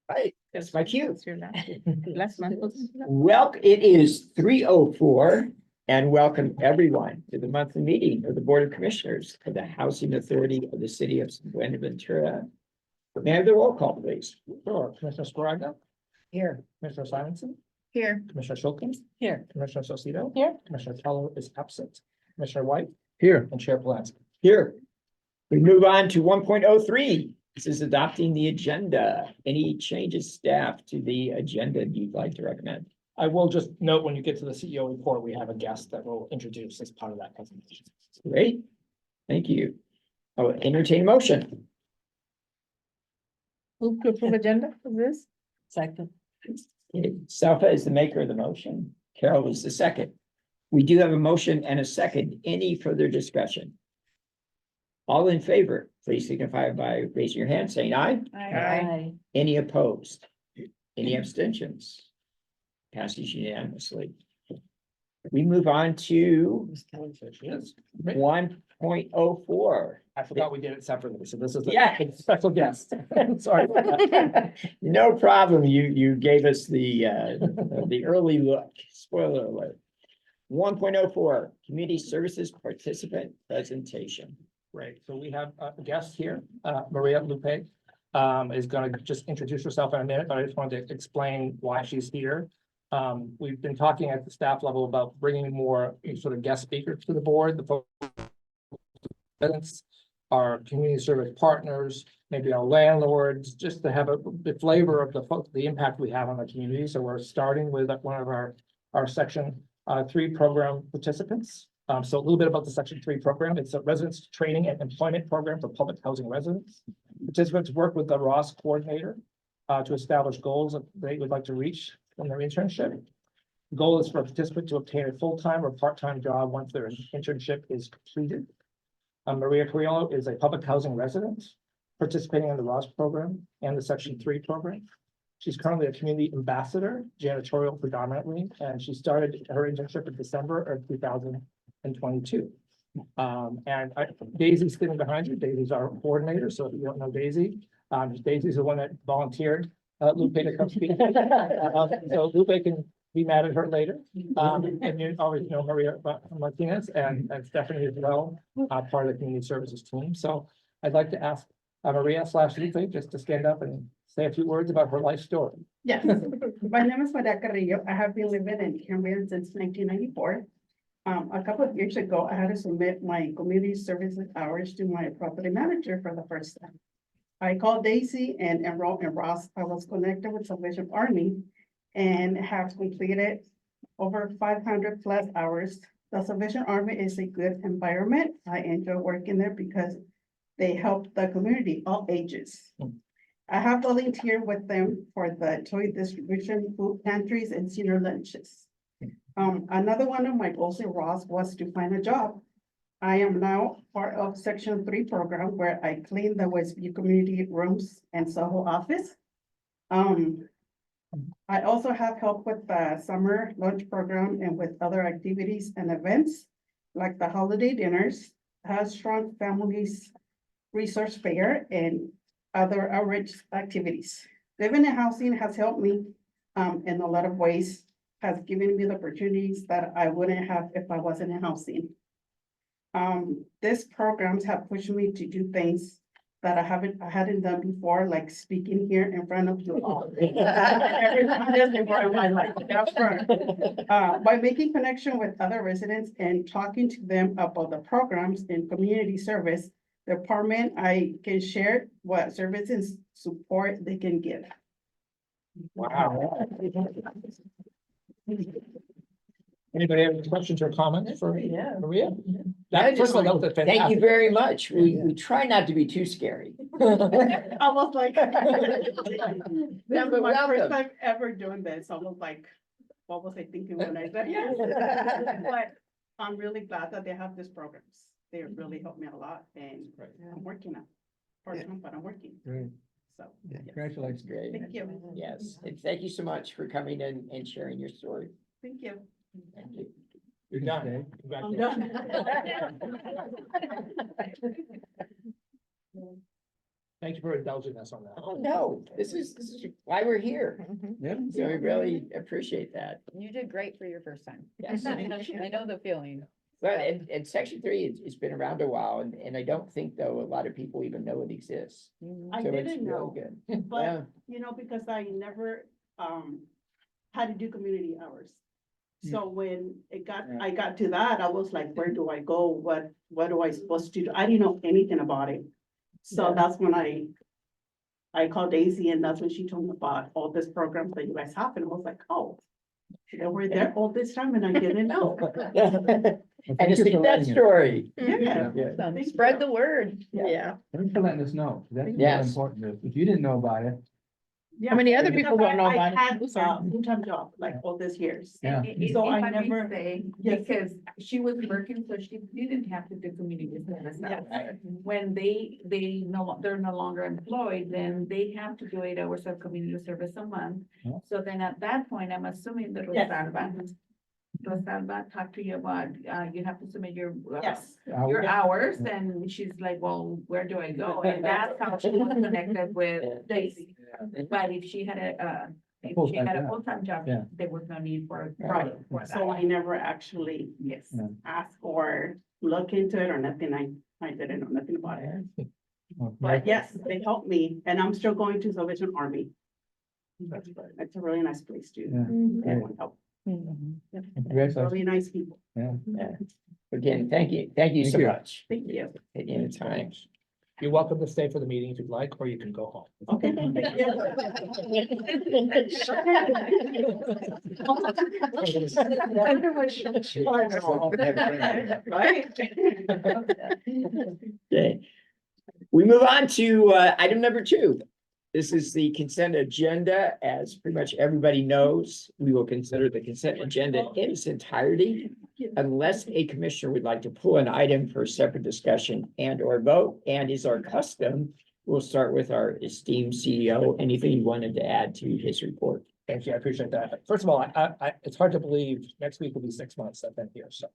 Right, that's my cue. It's your last month. Well, it is 3:04 and welcome everyone to the monthly meeting of the Board of Commissioners of the Housing Authority of the City of Buenaventura. May I have the roll call, please? Sure. Commissioner Spargo, Here. Commissioner Simonson, Here. Commissioner Shulkin, Here. Commissioner Sosito. Here. Commissioner Teller is absent, Commissioner White Here. and Chair Pulaski. Here. We move on to 1.03. This is adopting the agenda. Any changes, staff, to the agenda you'd like to recommend? I will just note when you get to the CEO report, we have a guest that we'll introduce as part of that presentation. Great. Thank you. I will entertain a motion. Move to approve agenda for this? Second. Salfa is the maker of the motion. Carol is the second. We do have a motion and a second. Any further discussion? All in favor, please signify by raising your hand, saying aye. Aye. Any opposed? Any abstentions? Passes unanimously. We move on to Yes. 1.04. I forgot we did it separately, so this is the Yeah. special guest. Sorry about that. No problem. You gave us the early look. Spoiler alert. 1.04, community services participant presentation. Great, so we have a guest here, Maria Lupe, is gonna just introduce herself in a minute, but I just wanted to explain why she's here. We've been talking at the staff level about bringing more sort of guest speakers to the board, the residents, our community service partners, maybe our landlords, just to have the flavor of the impact we have on the community. So we're starting with one of our section 3 program participants. So a little bit about the section 3 program. It's a residence training and employment program for public housing residents. Participants work with the Ross coordinator to establish goals that they would like to reach from their internship. The goal is for a participant to obtain a full-time or part-time job once their internship is completed. Maria Carrillo is a public housing resident participating in the Ross program and the section 3 program. She's currently a community ambassador, janitorial predominantly, and she started her internship in December of 2022. Daisy's sitting behind you. Daisy's our coordinator. So if you don't know Daisy, Daisy's the one that volunteered Lupe to come speak. So Lupe can be mad at her later. And you always know Maria Martinez and Stephanie as well, part of the community services team. So I'd like to ask Maria/Lupe just to stand up and say a few words about her life story. Yes, my name is Maria Carrillo. I have been living in Cambria since 1994. A couple of years ago, I had to submit my community services hours to my property manager for the first time. I called Daisy and enrolled in Ross. I was connected with Salvation Army and have completed over 500 plus hours. The Salvation Army is a good environment. I enjoy working there because they help the community, all ages. I have volunteered with them for the toy distribution, food pantries, and senior lunches. Another one of my goals in Ross was to find a job. I am now part of section 3 program where I clean the Westview community rooms and Soho office. I also have helped with the summer lunch program and with other activities and events like the holiday dinners, strong families resource fair, and other outreach activities. Living in housing has helped me in a lot of ways, has given me the opportunities that I wouldn't have if I wasn't in housing. These programs have pushed me to do things that I hadn't done before, like speaking here in front of you all. By making connection with other residents and talking to them about the programs in community service department, I can share what services support they can give. Wow. Anybody have any questions or comments for Maria? First of all, that was a Thank you fantastic. very much. We try not to be too scary. Almost like. This Yeah, is but my first welcome. time ever doing this, almost like, what was I thinking when I said, yes? But I'm really glad that they have these programs. They really helped me a lot and I'm working on part-time, but I'm working. Great. So, Congratulations. Great. thank you. Yes, and thank you so much for coming in and sharing your story. Thank you. Thank you. You're done. I'm Congratulations. done. Thank you for indulging us on that. Oh, no, this is why we're here. Mhm. Yeah. So we really appreciate that. You did great for your first time. Yes. I know the feeling. But and section 3, it's been around a while, and I don't think, though, a lot of people even know it exists. I So it's didn't really know, good. but Yeah. you know, because I never had to do community hours. So when I got to that, I was like, where do I go? What do I supposed to do? I didn't know anything about it. So Yeah. that's when I called Daisy, and that's when she told me about all this programs that you guys have, and I was like, oh, they were there all this time and I didn't know. And a success story. Yeah. Yeah. Spread the word. Yeah. Thanks for letting us know. That's really Yes. important. If you didn't know about it, Yeah. How many other Because people don't know about it? I had I'm sorry. a full-time job, like all these years. yeah. So I If I may never- say, Yes. because she was working, so she didn't have to do community service. Yeah. hours. When they're no longer employed, then they have to do 8 hours of community service a month. Yeah. So then at that point, I'm assuming that Yes. Rosalba talked to you about, you have to submit your. Yes. Your Yeah. hours, and she's like, well, where do I go? And that's how she was connected with Daisy. But if she had if she Full-time had a job. full-time job, Yeah. there was no need for. Right. for So that. I never actually Yes. Yeah. asked or look into it or nothing. I didn't know nothing about it. Well, But yes, they helped me, and I'm still going to Salvation Army. It's a really nice place too. Yeah. Everyone helped. Congratulations. Really nice people. Yeah. Again, thank you so Thank you. much. Thank you. Taking the time. You're welcome to stay for the meeting if you'd like, or you can go home. Okay. Right? Okay. We move on to item number 2. This is the consent agenda. As pretty much everybody knows, we will consider the consent agenda in its entirety unless a commissioner would like to pull an item for separate discussion and or vote. And is our custom, we'll start with our esteemed CEO. Anything you wanted to add to his report? Thank you, I appreciate that. First of all, it's hard to believe next week will be 6 months I've been here, so.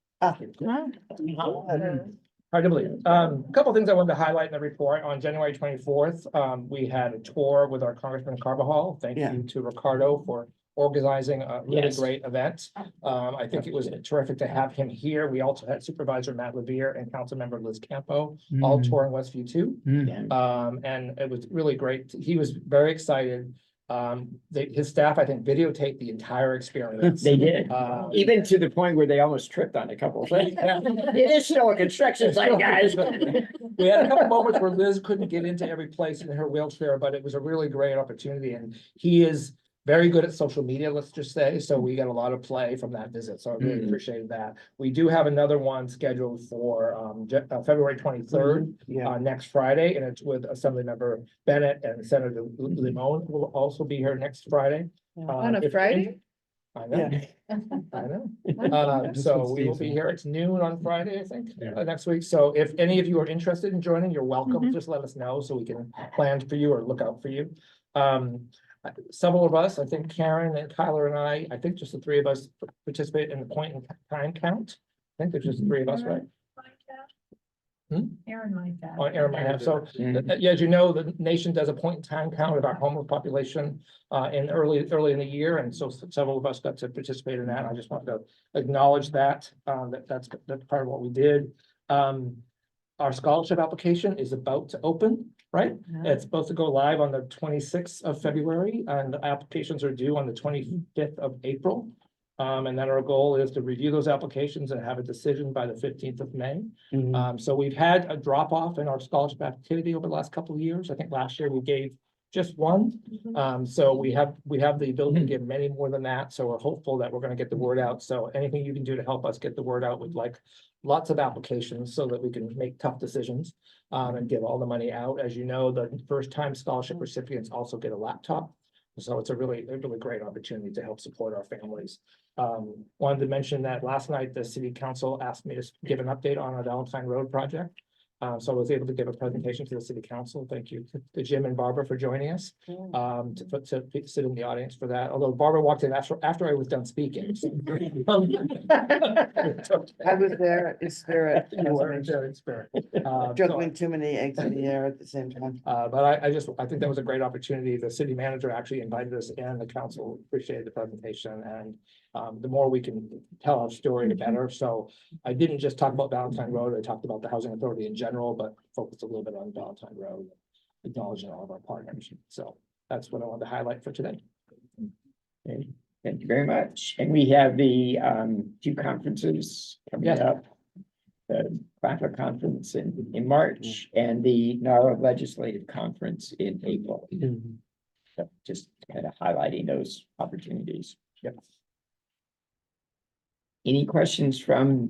Hard to believe. A couple things I wanted to highlight in the report. On January 24th, we had a tour with our Congressman Carbajal. Thank Yeah. you to Ricardo for organizing a really Yes. great event. I think it was terrific to have him here. We also had Supervisor Matt Levere and Councilmember Liz Campo, all Mm. touring Westview too. And it was really great. He was very excited. His staff, I think, videotaped the entire experience. They did, even to the point where they almost tripped on a couple of things. It is still a construction site, guys. We had a couple moments where Liz couldn't get into every place in her wheelchair, but it was a really great opportunity, and he is very good at social media, let's just say, so we got a lot of play from that visit, so I really Mhm. appreciated that. We do have another one scheduled for February 23rd, next Friday, and it's with Assemblymember Bennett and Senator Limon will also be here next Friday. On a If- Friday? I know. I know. So we will be here. It's noon on Friday, I think, next week. So if any of you are interested in joining, you're welcome. Just let us know so we can plan for you or look out for you. Several of us, I think Karen and Tyler and I think just the 3 of us participate in the point in time count. I think there's just the 3 of us, right? Aaron like that. On air might have. So, yeah, as you know, the nation does a point in time count of our homeless population in early in the year, and so several of us got to participate in that. I just want to acknowledge that, that's part of what we did. Our scholarship application is about to open, right? It's supposed to go live on the 26th of February, and the applications are due on the 25th of April. And then our goal is to review those applications and have a decision by the 15th of May. So we've had a drop off in our scholarship activity over the last couple of years. I think last year we gave just one. So we have the ability to give many more than that. So we're hopeful that we're going to get the word out. So anything you can do to help us get the word out, we'd like lots of applications so that we can make tough decisions and give all the money out. As you know, the first time scholarship recipients also get a laptop. So it's a really great opportunity to help support our families. Wanted to mention that last night, the city council asked me to give an update on our Valentine Road project. So I was able to give a presentation to the city council. Thank you to Jim and Barbara for joining us. To sit in the audience for that, although Barbara walked in after I was done speaking. I was there, it's spirit. Juggling too many eggs in the air at the same time. But I think that was a great opportunity. The city manager actually invited us and the council appreciated the presentation, and the more we can tell our story, the better. So I didn't just talk about Valentine Road, I talked about the housing authority in general, but focused a little bit on Valentine Road, acknowledging all of our partners. So that's what I wanted to highlight for today. Okay, thank you very much. And we have the two conferences coming Yes. up. The Cracker Conference in March and the NARA Legislative Conference in April. So just kind of highlighting those opportunities. Yep. Any questions from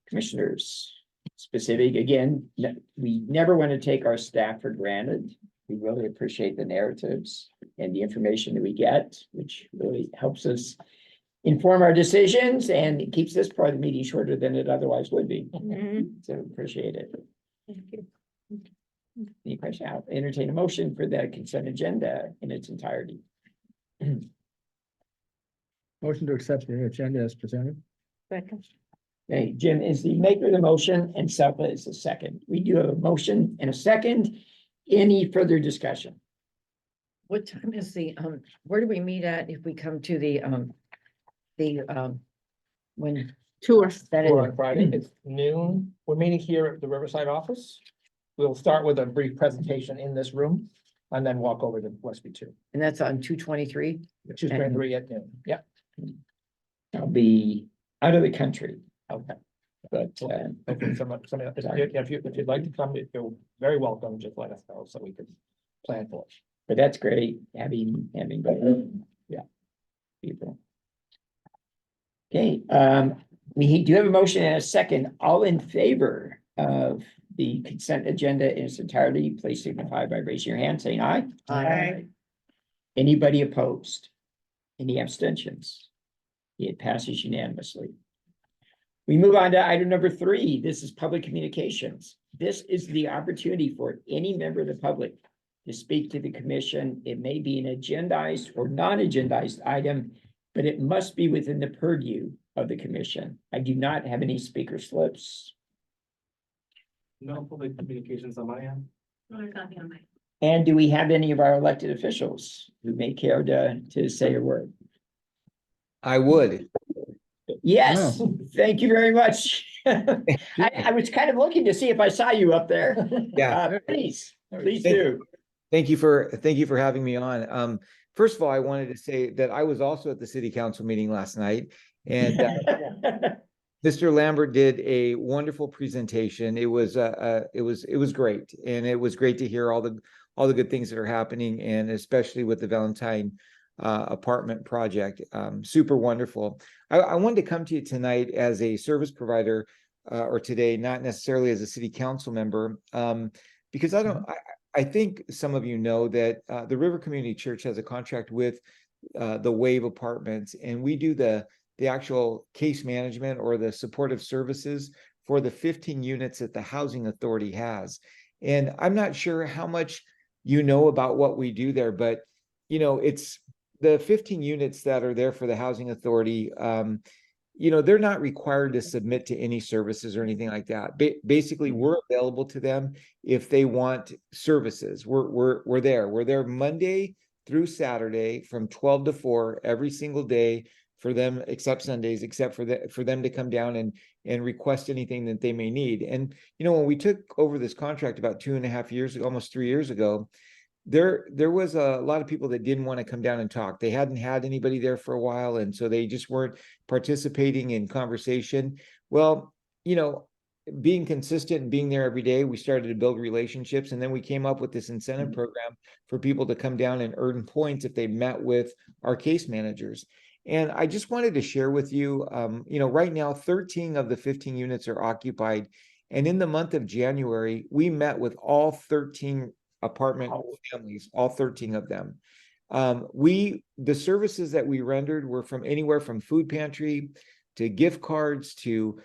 commissioners? Specific, again, we never want to take our staff for granted. We really appreciate the narratives and the information that we get, which really helps us inform our decisions, and it keeps this part of the meeting shorter than it otherwise would be. So appreciate it. Any question? I'll entertain a motion for the consent agenda in its entirety. Motion to accept the agenda as presented. Okay, Jim is the maker of the motion and Selpa is the second. We do have a motion and a second. Any further discussion? What time is where do we meet at if we come to when Tour. that is? On Friday, it's noon. We're meeting here at the Riverside office. We'll start with a brief presentation in this room and then walk over to Westby 2. And that's on 223? Tuesday and 3 at noon. Yeah. I'll be out of the country. Okay. But Hopefully if you'd like to come, you're very welcome. Just let us know so we can plan for it. but that's great, having both. Yeah. People. Okay, we do have a motion and a second. All in favor of the consent agenda in its entirety, please signify by raising your hand, saying aye. Aye. Anybody opposed? Any abstentions? It passes unanimously. We move on to item number 3. This is public communications. This is the opportunity for any member of the public to speak to the commission. It may be an agendized or non-agendized item, but it must be within the purview of the commission. I do not have any speaker slips. No public communications on my end. And do we have any of our elected officials who may care to say a word? I would. Yes, thank you very much. I was kind of looking to see if I saw you up there. Yeah. Please do. Thank you for having me on. First of all, I wanted to say that I was also at the city council meeting last night, and Mr. Lambert did a wonderful presentation. It was great, and it was great to hear all the good things that are happening, and especially with the Valentine apartment project. Super wonderful. I wanted to come to you tonight as a service provider, or today, not necessarily as a city council member, because I think some of you know that the River Community Church has a contract with the Wave Apartments, and we do the actual case management or the supportive services for the 15 units that the Housing Authority has. And I'm not sure how much you know about what we do there, but it's the 15 units that are there for the Housing Authority. They're not required to submit to any services or anything like that. Basically, we're available to them if they want services. We're there. We're there Monday through Saturday from 12 to 4 every single day for them, except Sundays, except for them to come down and request anything that they may need. And when we took over this contract about 2.5 years ago, almost 3 years ago, there was a lot of people that didn't want to come down and talk. They hadn't had anybody there for a while, and so they just weren't participating in conversation. Well, being consistent and being there every day, we started to build relationships, and then we came up with this incentive program for people to come down and earn points if they met with our case managers. And I just wanted to share with you, right now, 13 of the 15 units are occupied, and in the month of January, we met with all 13 apartment families, all 13 of them. The services that we rendered were from anywhere from food pantry to gift cards to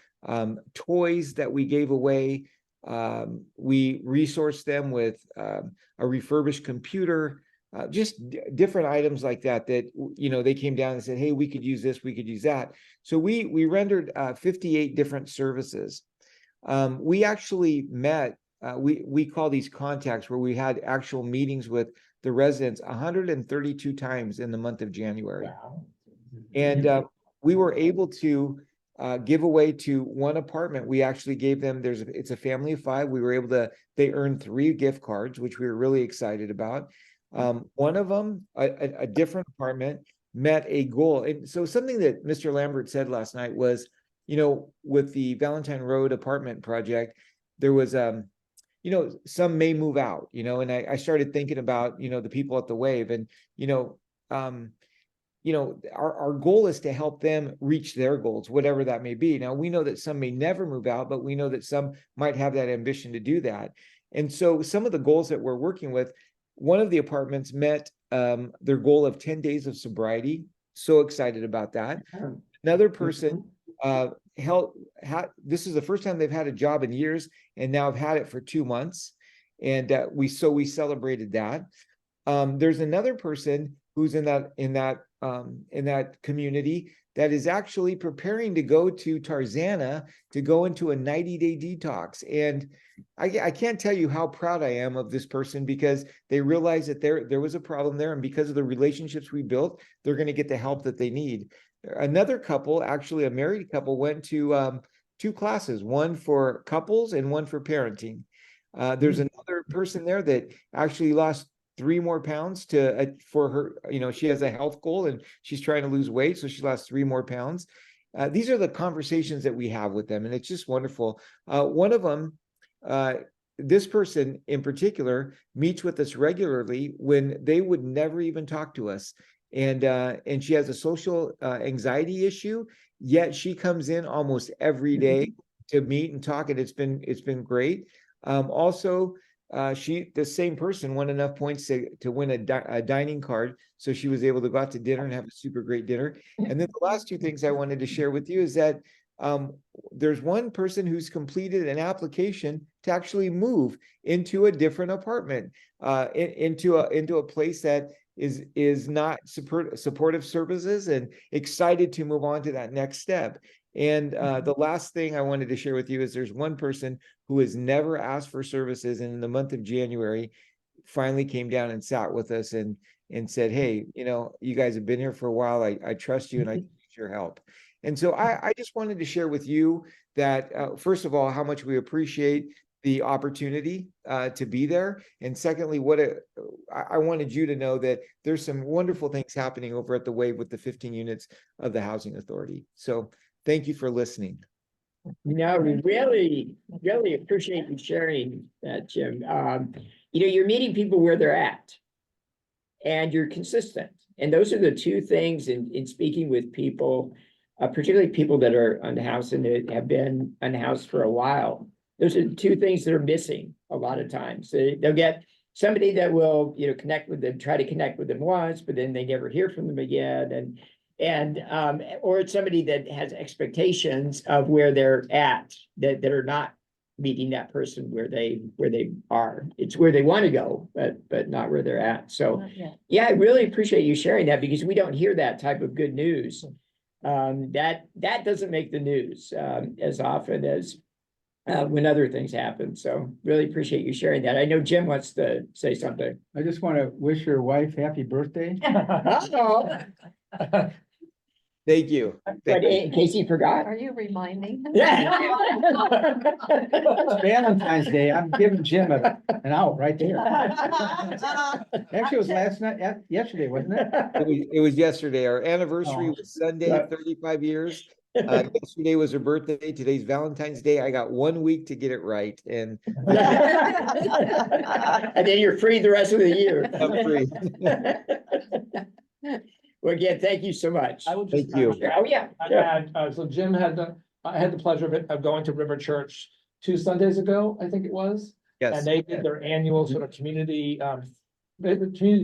toys that we gave away. We resourced them with a refurbished computer, just different items like that, you know, they came down and said, hey, we could use this, we could use that. So we rendered 58 different services. We actually met, we call these contacts, where we had actual meetings with the residents 132 times in the month of January. Wow. And we were able to give away to one apartment. We actually gave them, it's a family of 5. We were able to, they earned 3 gift cards, which we were really excited about. One of them, a different apartment, met a goal. And so something that Mr. Lambert said last night was, you know, with the Valentine Road apartment project, there was, you know, some may move out, you know, and I started thinking about, you know, the people at the Wave, and, you know, our goal is to help them reach their goals, whatever that may be. Now, we know that some may never move out, but we know that some might have that ambition to do that. And so some of the goals that we're working with, one of the apartments met their goal of 10 days of sobriety. So excited about that. Another person this is the first time they've had a job in years, and now have had it for 2 months. And we celebrated that. There's another person who's in that community that is actually preparing to go to Tarzana to go into a 90-day detox. And I can't tell you how proud I am of this person, because they realized that there was a problem there, and because of the relationships we built, they're going to get the help that they need. Another couple, actually a married couple, went to 2 classes, one for couples and one for parenting. There's another person there that actually lost 3 more pounds for her, you know, she has a health goal and she's trying to lose weight, so she lost 3 more pounds. These are the conversations that we have with them, and it's just wonderful. One of them, this person in particular, meets with us regularly when they would never even talk to us. And she has a social anxiety issue, yet she comes in almost every day to meet and talk, and it's been great. Also, the same person won enough points to win a dining card, so she was able to go out to dinner and have a super great dinner. And then the last 2 things I wanted to share with you is that there's one person who's completed an application to actually move into a different apartment, into a place that is not supportive services, and excited to move on to that next step. And the last thing I wanted to share with you is there's one person who has never asked for services, and in the month of January finally came down and sat with us and said, hey, you know, you guys have been here for a while. I trust you, and I need your help. And so I just wanted to share with you that, first of all, how much we appreciate the opportunity to be there. And secondly, I wanted you to know that there's some wonderful things happening over at the Wave with the 15 units of the Housing Authority. So thank you for listening. No, we really, really appreciate you sharing that, Jim. You know, you're meeting people where they're at, and you're consistent. And those are the 2 things in speaking with people, particularly people that are unhoused and that have been unhoused for a while. Those are the 2 things that are missing a lot of times. They'll get somebody that will, you know, connect with them, try to connect with them once, but then they never hear from them again. Or it's somebody that has expectations of where they're at that are not meeting that person where they are. It's where they want to go, but not where they're at. So yeah, I really appreciate you sharing that, because we don't hear that type of good news. That doesn't make the news as often as when other things happen. So really appreciate you sharing that. I know Jim wants to say something. I just want to wish your wife happy birthday. Thank you. But in case you forgot. Are you reminding? Yeah. It's Valentine's Day. I'm giving Jim an out right there. Actually, it was yesterday, wasn't it? It was yesterday. Our anniversary Oh. was Sunday, 35 years. Yesterday was her birthday. Today's Valentine's Day. I got 1 week to get it right. And And then you're free the rest of the year. I'm free. Well, again, thank you so much. I would just. Thank you. Oh, yeah. I had, so Jim I had the pleasure of going to River Church 2 Sundays ago, I think it was. And Yes. they did their annual sort of community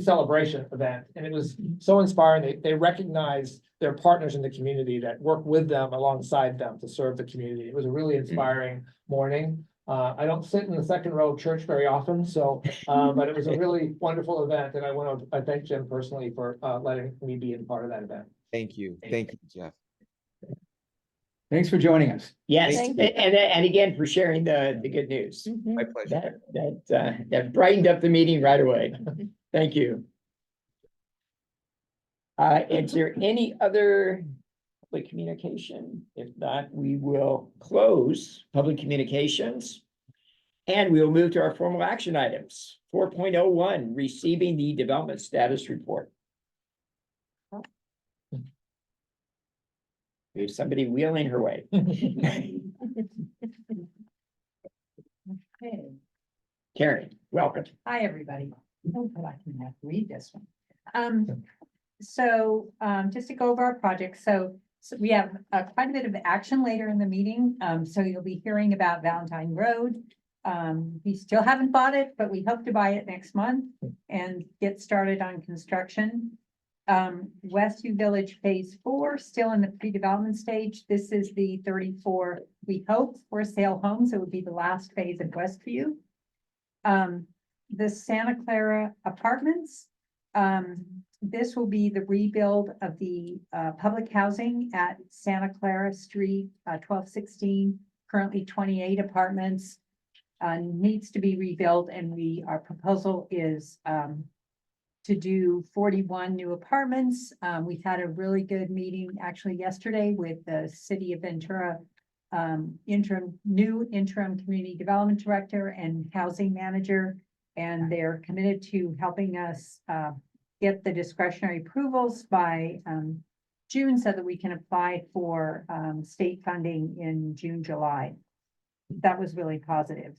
celebration event, and it was so inspiring. They recognized their partners in the community that work with them alongside them to serve the community. It was a really inspiring morning. I don't sit in the second row of church very often, so, but it was a really wonderful event, and I thank Jim personally for, letting me be a part of that event. Thank you. Thank you, Jeff. Thanks for joining us. Yes, Thank and again for sharing the good news. My pleasure. That brightened up the meeting right away. Thank you. Is there any other public communication? If not, we will close public communications. And we will move to our formal action items. 4.01, receiving the development status report. There's somebody wheeling her way. Okay. Karen, welcome. Hi, everybody. Oh, but I can have to read this one. So, just to go over our project, so we have quite a bit of action later in the meeting. So you'll be hearing about Valentine Road. We still haven't bought it, but we hope to buy it next month and get started on construction. Westview Village Phase 4, still in the pre-development stage. This is the 34, we hope, for sale homes. It would be the last phase of Westview. The Santa Clara Apartments. This will be the rebuild of the public housing at Santa Clara Street, 1216, currently 28 apartments. Needs to be rebuilt, and our proposal is to do 41 new apartments. We've had a really good meeting actually yesterday with the City of Ventura new interim community development director and housing manager, and they're committed to helping us get the discretionary approvals by June so that we can apply for state funding in June, July. That was really positive.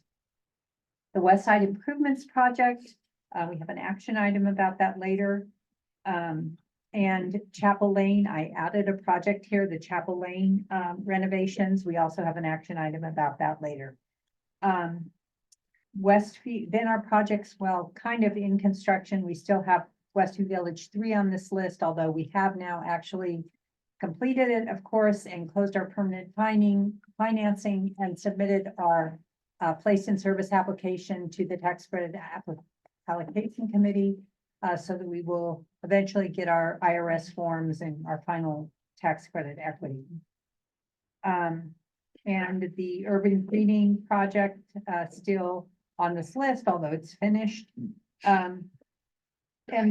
The West Side Improvements Project, we have an action item about that later. And Chapel Lane, I added a project here, the Chapel Lane renovations. We also have an action item about that later. Westview, then our projects, well, kind of in construction. We still have Westview Village 3 on this list, although we have now actually completed it, of course, and closed our permanent financing and submitted our place in service application to the tax credit allocation committee, so that we will eventually get our IRS forms and our final tax credit equity. And the urban cleaning project still on this list, although it's finished. And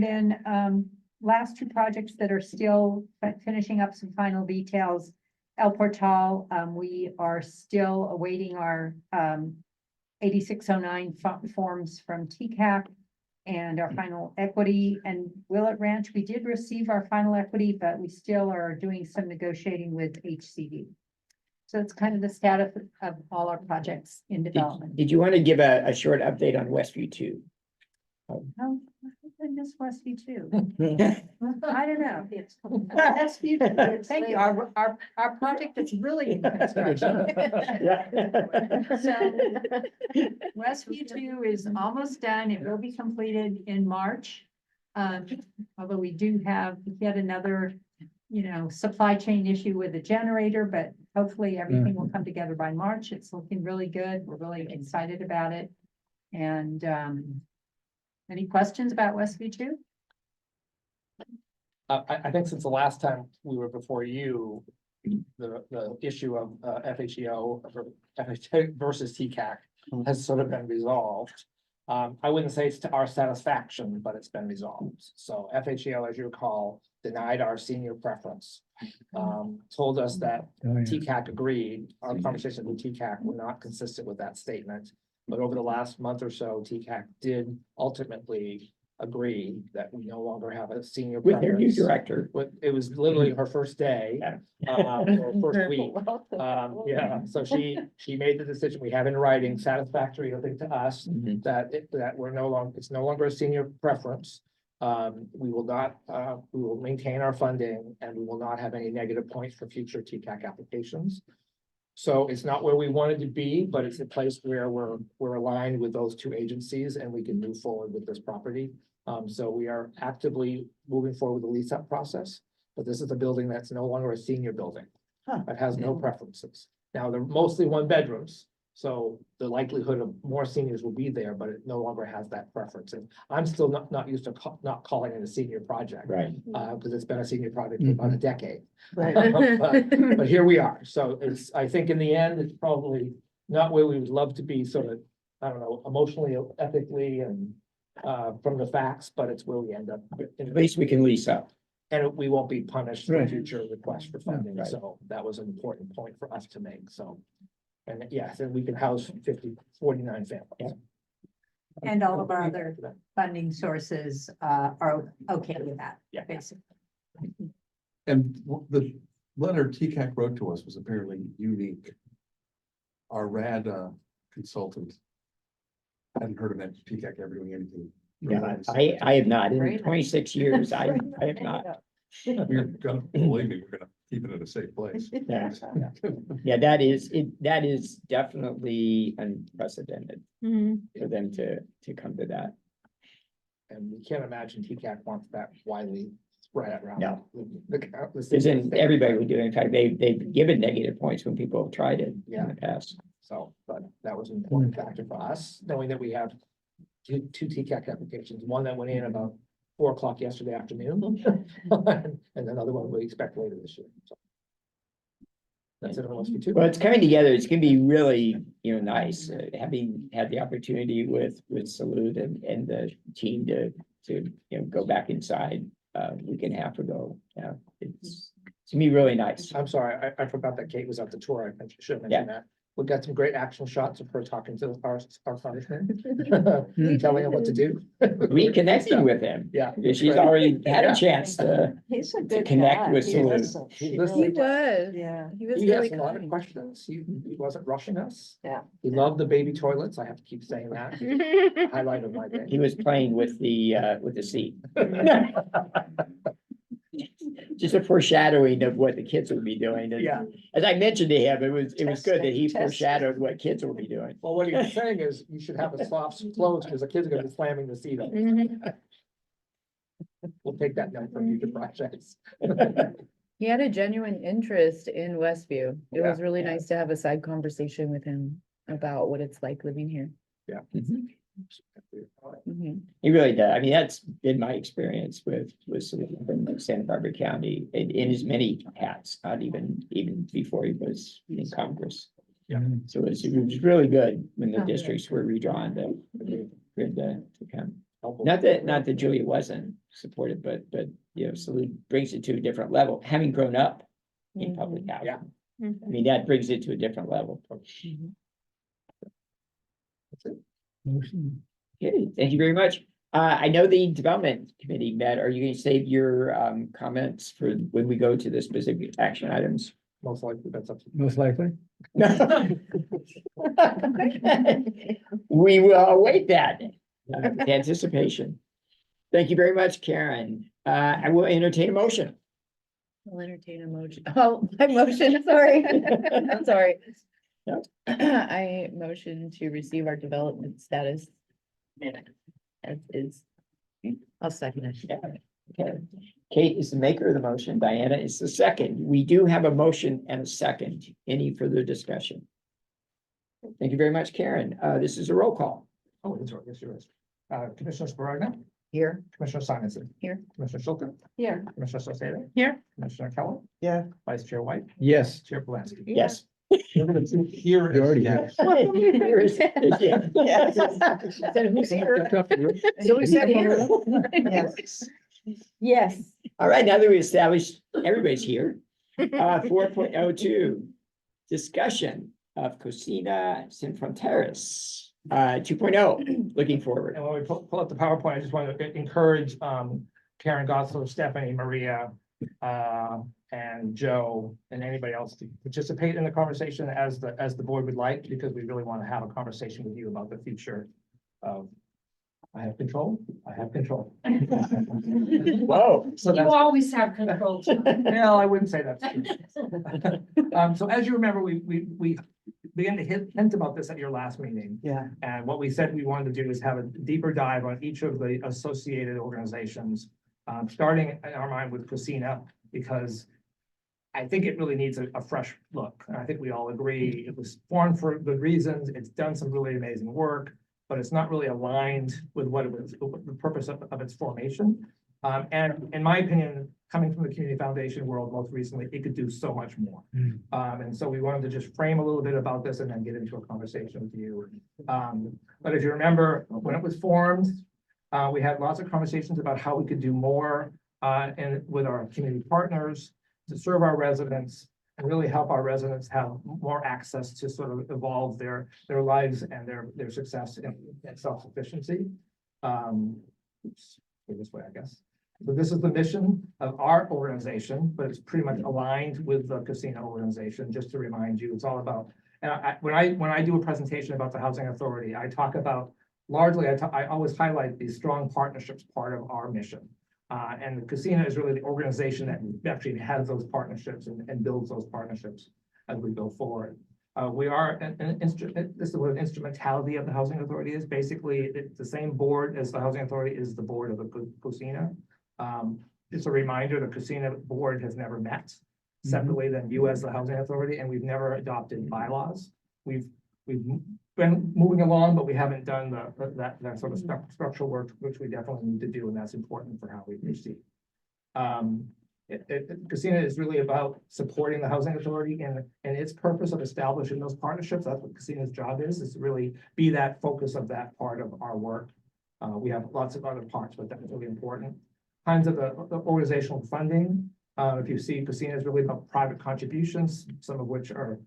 then last two projects that are still finishing up some final details. El Portal, we are still awaiting our 8609 forms from TCAC and our final equity. And Willett Ranch, we did receive our final equity, but we still are doing some negotiating with HCD. So it's kind of the status of all our projects in development. Did you want to give a short update on Westview 2? Oh, I miss Westview too. I don't know. Westview, thank you. Our project is really in construction. So Westview 2 is almost done. It will be completed in March. Although we do have yet another, supply chain issue with the generator, but hopefully everything will come together by March. It's looking really good. We're really excited about it. And any questions about Westview 2? I think since the last time we were before you, the issue of FHEO versus TCAC has sort of been resolved. I wouldn't say it's to our satisfaction, but it's been resolved. So FHEO, as you recall, denied our senior preference. Told us that TCAC agreed. Our conversations with TCAC were not consistent with that statement. But over the last month or so, TCAC did ultimately agree that we no longer have a senior With their new preference. director. It was literally her first day, or first week. Yeah, so she made the decision. We have in writing satisfactory, I think, to us that we're it's no longer a senior preference. We will maintain our funding, and we will not have any negative points for future TCAC applications. So it's not where we wanted to be, but it's a place where we're aligned with those two agencies, and we can move forward with this property. So we are actively moving forward with the lease up process, but this is a building that's no longer a senior building. It has no preferences. Now, they're mostly one bedrooms, So the likelihood of more seniors will be there, but it no longer has that preference. And I'm still not used to not calling it a senior project. Right. Because it's been a senior project for about a decade. Right. But here we are. So it's, I think in the end, it's probably not where we would love to be sort of, I don't know, emotionally, ethically and from the facts, but it's where we end up. At least we can lease up. And we won't be punished for Right. future requests for funding. Right. So that was an important point for us to make. So. And yes, and we can house 49 families. And all of our other funding sources are okay with that, Yeah. basically. And the letter TCAC wrote to us was apparently unique. Our RAD consultant hadn't heard of that TCAC ever doing anything. Yeah, I have not. In Very nice. 26 years, I have not. We're gonna, believe me, we're gonna keep it in a safe place. Yeah. Yeah, that is definitely unprecedented for them to come to that. And we can't imagine TCAC wants that widely spread around. No. The Isn't everybody would do it. In fact, they've given negative points when people have tried it Yeah. in the past. So, but that was an important factor for us, knowing that we have two TCAC applications, one that went in about 4 o'clock yesterday afternoon. And another one we expect later this year. So that's it, unless you two. Well, it's coming together. It's gonna be really, nice, having had the opportunity with Salute and the team to go back inside a week and a half ago. Yeah, it's gonna be really nice. I'm sorry, I forgot that Kate was at the tour. I should have mentioned that. We got some great action shots of her talking to our congressman. Telling him what to do. Reconnecting with him. Yeah. She's already had Yeah. a chance to He's a to good connect guy. with He Salute. listens. He He listens. really He does. was, Yeah. he was He really asked a lot of kind. questions. He wasn't rushing us. Yeah. He loved the baby toilets. I have to keep saying that. Highlight of my day. He was playing with the seat. Just a foreshadowing of what the kids will be doing. And Yeah. as I mentioned to him, it was good that he Testing. foreshadowed what kids will be doing. Well, what he was saying is you should have a soft close because the kids are gonna be slamming the seat up. We'll take that note for future projects. He had a genuine interest in Westview. It was Yeah, really yeah. nice to have a side conversation with him about what it's like living here. Mhm. He really does. I mean, that's been my experience with Salute in Santa Barbara County in his many hats, not even before he was in Congress. Yeah. So it was really good when the Oh, districts were redrawn to come. Not that Julia wasn't supported, but Salute brings it to a different level, having grown up in public housing. Yeah. I mean, that brings it to a different level. Okay, thank you very much. I know the development committee met. Are you going to save your comments for when we go to the specific action items? Most likely, that's up to. Most likely. We will await that with anticipation. Thank you very much, Karen. I will entertain a motion. I'll entertain a motion. Oh, my motion, sorry. I'm sorry. No. I motion to receive our development status. As is. I'll second it. Yeah. Okay. Kate is the maker of the motion. Diana is the second. We do have a motion and a second. Any further discussion? Thank you very much, Karen. This is a roll call. Oh, that's right, yes, you're right. Commissioner Sparagna, Here. Commissioner Simonson. Here. Commissioner Schultz, Here. Commissioner Soseda. Here. Commissioner Keller, Yeah. Vice Chair White, Yes. Chair Polanski. Yes. We're gonna hear. You already have. Here is- yeah. Said who's here? So we said here. Yes. Yes. All right, now that we established everybody's here, 4.02, discussion of Cocina Sin Fronteras, 2.0, looking forward. And when we pull up the PowerPoint, I just want to encourage Karen Gosler, Stephanie, Maria, and Joe, and anybody else to participate in the conversation as the board would like, because we really want to have a conversation with you about the future of. I have control. Whoa. So that's. always have control. Well, I wouldn't say that's true. So as you remember, we began to hint about this at your last meeting. Yeah. And what we said we wanted to do is have a deeper dive on each of the associated organizations, starting in our mind with Cocina, because I think it really needs a fresh look. And I think we all agree it was formed for good reasons. It's done some really amazing work, but it's not really aligned with what it was, the purpose of its formation. And in my opinion, coming from the community foundation world most recently, it could do so much more. And so we wanted to just frame a little bit about this and then get into a conversation with you. But if you remember, when it was formed, we had lots of conversations about how we could do more and with our community partners to serve our residents and really help our residents have more access to sort of evolve their lives and their success and self-sufficiency. Oops, go this way, I guess. So this is the mission of our organization, but it's pretty much aligned with the casino organization. Just to remind you, it's all about. And when I do a presentation about the housing authority, I talk about largely. I always highlight the strong partnerships part of our mission. And the casino is really the organization that actually has those partnerships and builds those partnerships as we go forward. We are an instrument. This is what an instrumentality of the housing authority is. Basically, it's the same board as the housing authority is the board of the casino. Just a reminder, the casino board has never met separately than you as the housing authority, and we've never adopted bylaws. We've been moving along, but we haven't done that sort of structural work, which we definitely need to do, and that's important for how we proceed. Casino is really about supporting the housing authority and its purpose of establishing those partnerships. That's what Casino's job is to really be that focus of that part of our work. We have lots of other parts, but that's really important. Kinds of the organizational funding. If you see, Casino is really about private contributions, some of which are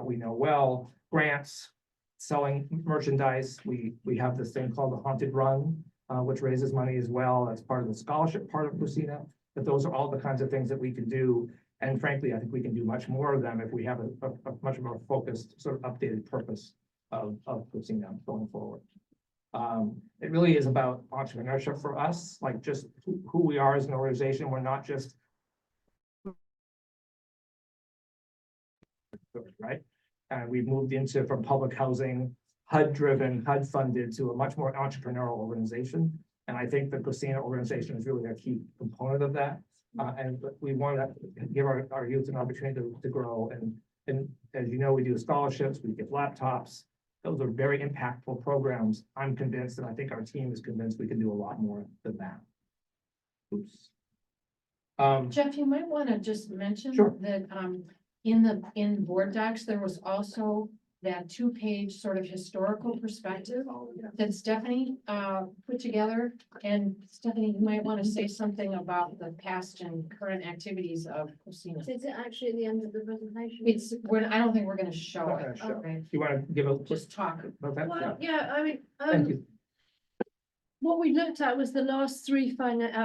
we know well, grants, selling merchandise. We have this thing called the Haunted Run, which raises money as well. That's part of the scholarship part of Casino. But those are all the kinds of things that we can do. And frankly, I think we can do much more of them if we have a much more focused, sort of updated purpose of Casino going forward. It really is about entrepreneurship for us, like just who we are as an organization. We're not just right. And we've moved into from public housing, HUD-driven, HUD-funded to a much more entrepreneurial organization. And I think the Casino organization is really a key component of that. And we want to give our youth an opportunity to grow. And as you know, we do scholarships, we give laptops. Those are very impactful programs. I'm convinced, and I think our team is convinced we can do a lot more than that. Oops. Jeff, you might want to just mention Sure. that in board docs, there was also that 2-page sort of historical perspective that Stephanie put together. And Stephanie, you might want to say something about the past and current activities of Casino. Is it actually at the end of the presentation? I don't think we're going to show it. Okay. You want to give a Just talk. about that? Well, yeah, I mean, Thank you. what we looked at was the last 3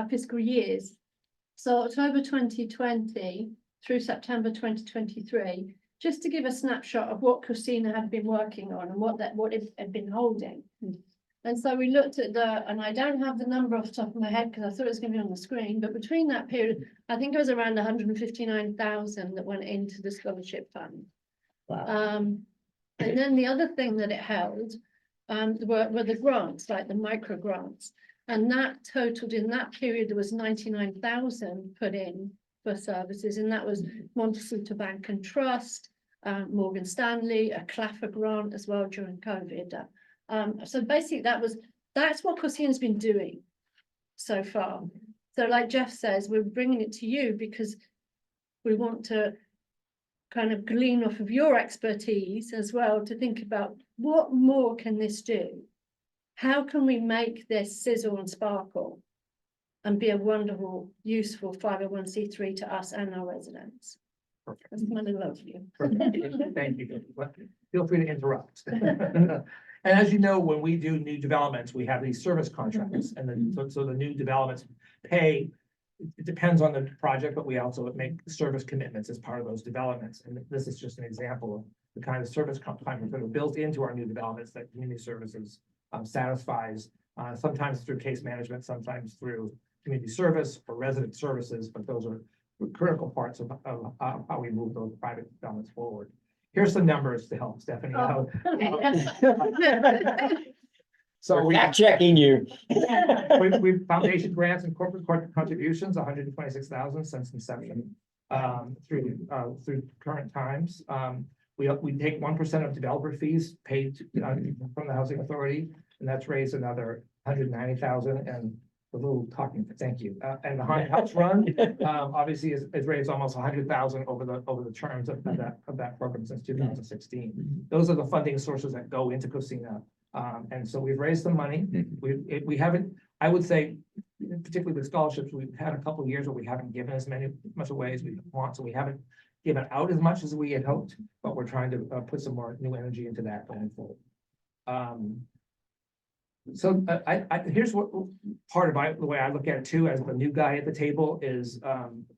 fiscal years. So October 2020 through September 2023, just to give a snapshot of what Casino had been working on and what it had been holding. And so we looked at and I don't have the number off the top of my head because I thought it was going to be on the screen, but between that period, I think it was around 159,000 that went into the scholarship fund. Wow. And then the other thing that it held were the grants, like the micro grants. And that totaled in that period, there was 99,000 put in for services, and that was Montecito Bank and Trust, Morgan Stanley, a Claffer grant as well during COVID. So basically that's what Casino's been doing so far. So like Jeff says, we're bringing it to you because we want to kind of glean off of your expertise as well to think about what more can this do? How can we make this sizzle and sparkle and be a wonderful, useful 501c3 to us and our residents? Perfect. That's my little overview. Perfect. Thank you. Feel free to interrupt. And as you know, when we do new developments, we have these service contracts, and then so the new developments pay. It depends on the project, but we also make service commitments as part of those developments. And this is just an example of the kind of service contracts that are built into our new developments that community services satisfies, sometimes through case management, sometimes through community service or resident services, but those are critical parts of how we move those private developments forward. Here's some numbers to help Stephanie out. So We're fact checking you. we've foundation grants and corporate contributions, 126,000 since inception. through current times. We take 1% of developer fees paid from the housing authority, and that's raised another 190,000 and a little talking, thank you. And the haunted house run, obviously has raised almost 100,000 over the terms of that program since 2016. Those are the funding sources that go into Cosina. And so we've raised some money. We haven't, I would say, particularly with scholarships, we've had a couple of years where we haven't given as much away as we want, so we haven't given out as much as we had hoped, but we're trying to put some more new energy into that going forward. So here's what part of the way I look at it too, as the new guy at the table is,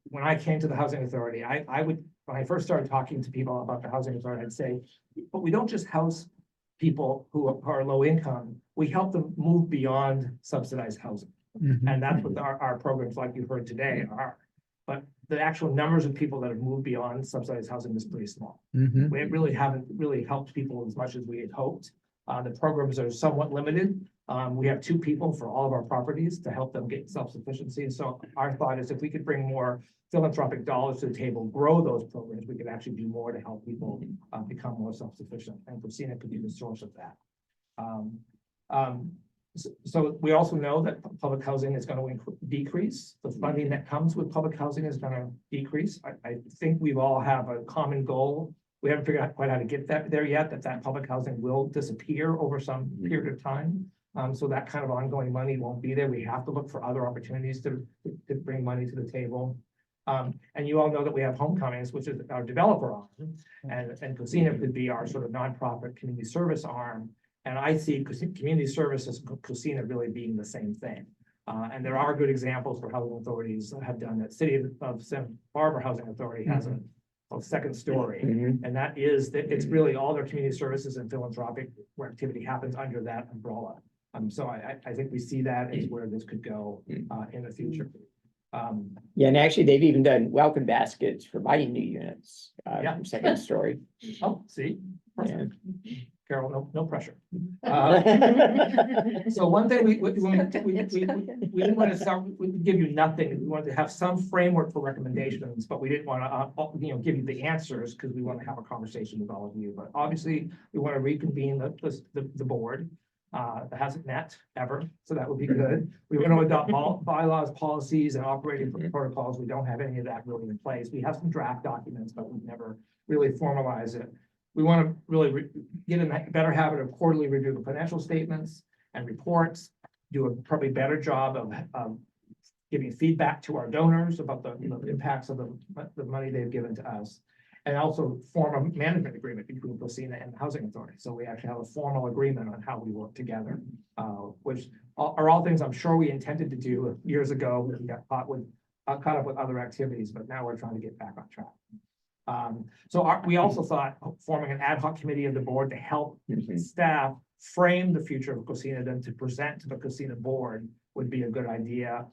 when I came to the housing authority, when I first started talking to people about the housing authority, I'd say, but we don't just house people who are low income, we help them move beyond subsidized housing. And that's what our programs, like you heard today, are. But the actual numbers of people that have moved beyond subsidized housing is pretty small. We really haven't helped people as much as we had hoped. The programs are somewhat limited. We have 2 people for all of our properties to help them get self-sufficiency. So our thought is if we could bring more philanthropic dollars to the table, grow those programs, we could actually do more to help people become more self-sufficient. And Cosina could be the source of that. So we also know that public housing is going to decrease. The funding that comes with public housing is going to decrease. I think we all have a common goal. We haven't figured out quite how to get there yet, that public housing will disappear over some period of time. So that kind of ongoing money won't be there. We have to look for other opportunities to bring money to the table. And you all know that we have Homecomings, which is our developer arm, and Cosina could be our sort of nonprofit community service arm. And I see community services and Cosina really being the same thing. And there are good examples where housing authorities have done that. City of Santa Barbara Housing Authority has a second story, and that is that it's really all their community services and philanthropic activity happens under that umbrella. So I think we see that as where this could go in the future. Yeah, and actually, they've even done welcome baskets for buying new units. From second story. Oh, see, Yeah. Carol, no pressure. So one thing we didn't want to start, we give you nothing. We wanted to have some framework for recommendations, but we didn't want to, give you the answers because we want to have a conversation with all of you. But obviously, we want to reconvene the board. That hasn't met ever, so that would be good. We want to adopt bylaws, policies, and operating protocols. We don't have any of that really in place. We have some draft documents, but we've never really formalized it. We want to really get in a better habit of quarterly review the financial statements and reports, do a probably better job of giving feedback to our donors about the impacts of the money they've given to us, and also form a management agreement between Cosina and the Housing Authority. So we actually have a formal agreement on how we work together, which are all things I'm sure we intended to do years ago. We got caught up with other activities, but now we're trying to get back on track. So we also thought forming an ad hoc committee of the board to help staff frame the future of Cosina, then to present to the Cosina board would be a good idea.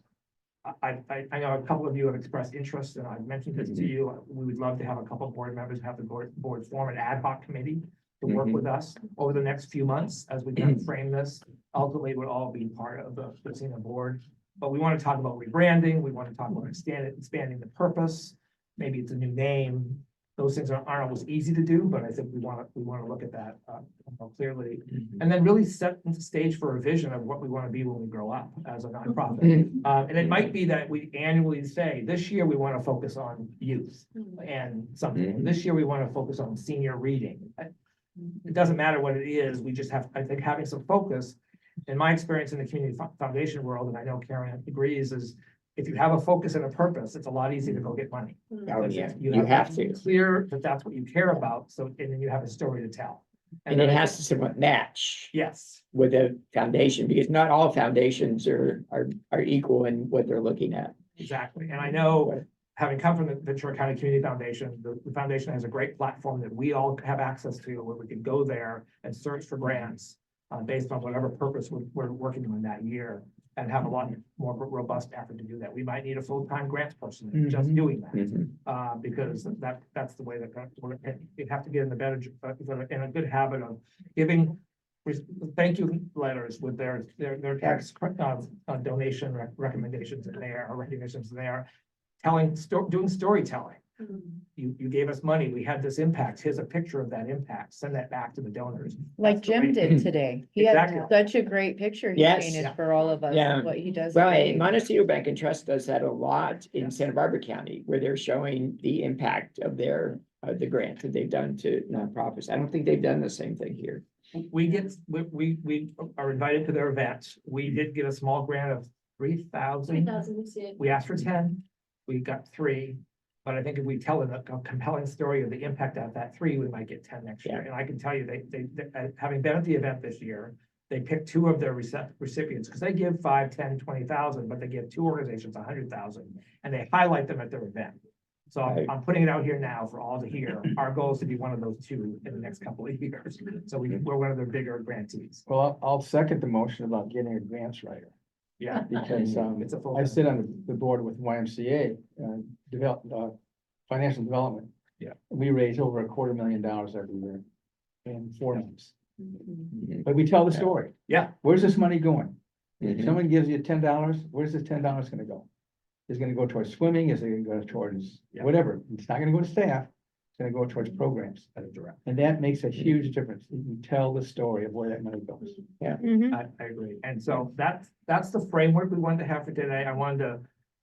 I know a couple of you have expressed interest, and I've mentioned this to you. We would love to have a couple of board members have the board form an ad hoc committee to work with us over the next few months as we kind of frame this. Ultimately, it would all be part of the Cosina board. But we want to talk about rebranding. We want to talk about expanding the purpose. Maybe it's a new name. Those things aren't always easy to do, but I think we want to look at that more clearly, and then really set the stage for a vision of what we want to be when we grow up as a nonprofit. And it might be that we annually say, this year we want to focus on youth and something. This year we want to focus on senior reading. It doesn't matter what it is. We just have, I think, having some focus. In my experience in the community foundation world, and I know Karen agrees, is if you have a focus and a purpose, it's a lot easier to go get money. Oh, yeah, you have to. Clear that that's what you care about. So, and then you have a story to tell. And it has to somewhat match. Yes. With a foundation, because not all foundations are equal in what they're looking at. Exactly. And I know, having come from the Ventura County Community Foundation, the foundation has a great platform that we all have access to, where we can go there and search for grants based on whatever purpose we're working on that year, and have a lot more robust effort to do that. We might need a full-time grants person just doing that, because that's the way that you have to get in in a good habit of giving thank you letters with their tax donation recommendations in there, or recognitions there, doing storytelling. you gave us money, we had this impact, here's a picture of that impact, send that back to the donors. Like That's the Jim way- did today. He had Exactly. such a great picture he Yes. painted Yeah. for all of us, Yeah. what he does. Well, every and day. Montecito Bank and Trust does that a lot Yeah. in Santa Barbara County, where they're showing the impact of their, the grant that they've done to nonprofits. I don't think they've done the same thing here. We are invited to their event. We did get a small grant of 3,000. 3,000 is it. We asked for 10, we got 3. But I think if we tell a compelling story of the impact of that 3, we might get 10 next year. Yeah. And I can tell you, they having been at the event this year, they picked 2 of their recipients, because they give 5, 10, 20,000, but they give 2 organizations 100,000, and they highlight them at their event. So Right. I'm putting it out here now for all to hear. Our goal is to be one of those 2 in the next couple of years. So we're one of their bigger grantees. Well, I'll second the motion about getting a grants writer, Yeah. because, It's a full. I sit on the board with YMCA, financial development. Yeah. We raise over $250,000 every year in 4 months, Mhm. but we tell the story. Yeah. Where's this money going? Mhm. Someone gives you $10, where's this $10 gonna go? Is it gonna go towards swimming? Is it gonna go towards Yeah. whatever? It's not gonna go to staff. It's gonna go towards programs. And that makes a huge difference. You can tell the story of where that money goes. Mhm. I agree. And so that's the framework we wanted to have for today. I wanted to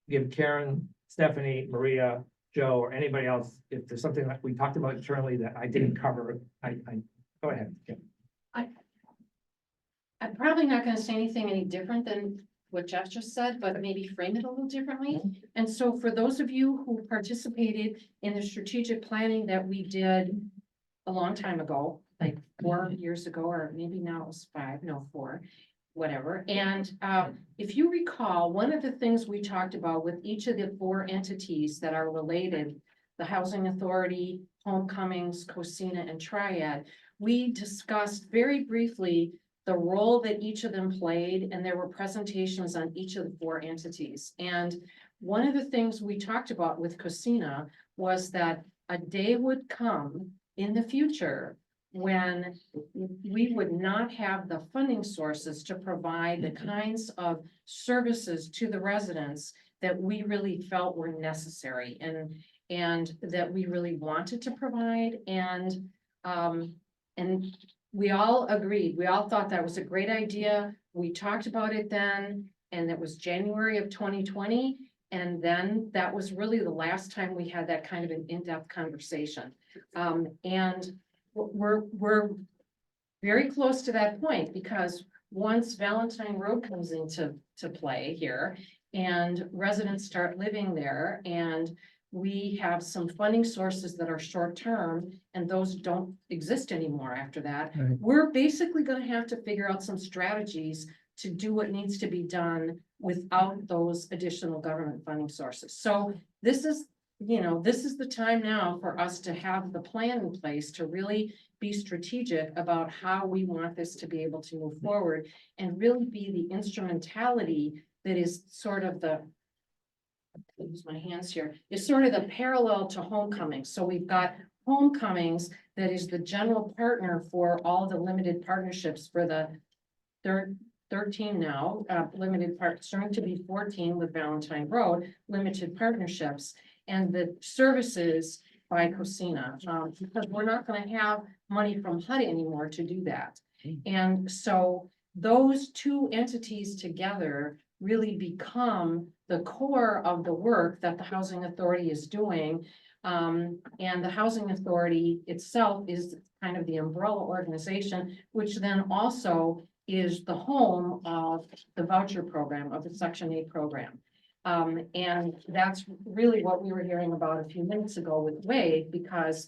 give Karen, Stephanie, Maria, Joe, or anybody else, if there's something that we talked about internally that I didn't cover, go ahead. Kim. I'm probably not gonna say anything any different than what Jeff just said, but maybe frame it a little differently. And so for those of you who participated in the strategic planning that we did a long time ago, like 4 years ago, or maybe now it was 5, no, 4, whatever. And if you recall, one of the things we talked about with each of the 4 entities that are related, the Housing Authority, Homecomings, Cosina, and Triad, we discussed very briefly the role that each of them played, and there were presentations on each of the 4 entities. And one of the things we talked about with Cosina was that a day would come in the future when we would not have the funding sources to provide the kinds of services to the residents that we really felt were necessary and that we really wanted to provide. And we all agreed, we all thought that was a great idea. We talked about it then, and it was January of 2020. And then that was really the last time we had that kind of an in-depth conversation. And we're very close to that point, because once Valentine Road comes into play here and residents start living there, and we have some funding sources that are short-term, and those don't exist anymore after that. Right. We're basically gonna have to figure out some strategies to do what needs to be done without those additional government funding sources. So this is the time now for us to have the plan in place to really be strategic about how we want this to be able to move forward, and really be the instrumentality that is sort of use my hands here, is sort of the parallel to Homecoming. So we've got Homecomings that is the general partner for all the limited partnerships for the 13 now, soon to be 14 with Valentine Road, limited partnerships, and the services by Cosina, because we're not gonna have money from HUD anymore to do that. And so those 2 entities together really become the core of the work that the Housing Authority is doing. And the Housing Authority itself is kind of the umbrella organization, which then also is the home of the voucher program, of the Section 8 program. And that's really what we were hearing about a few minutes ago with Wade, because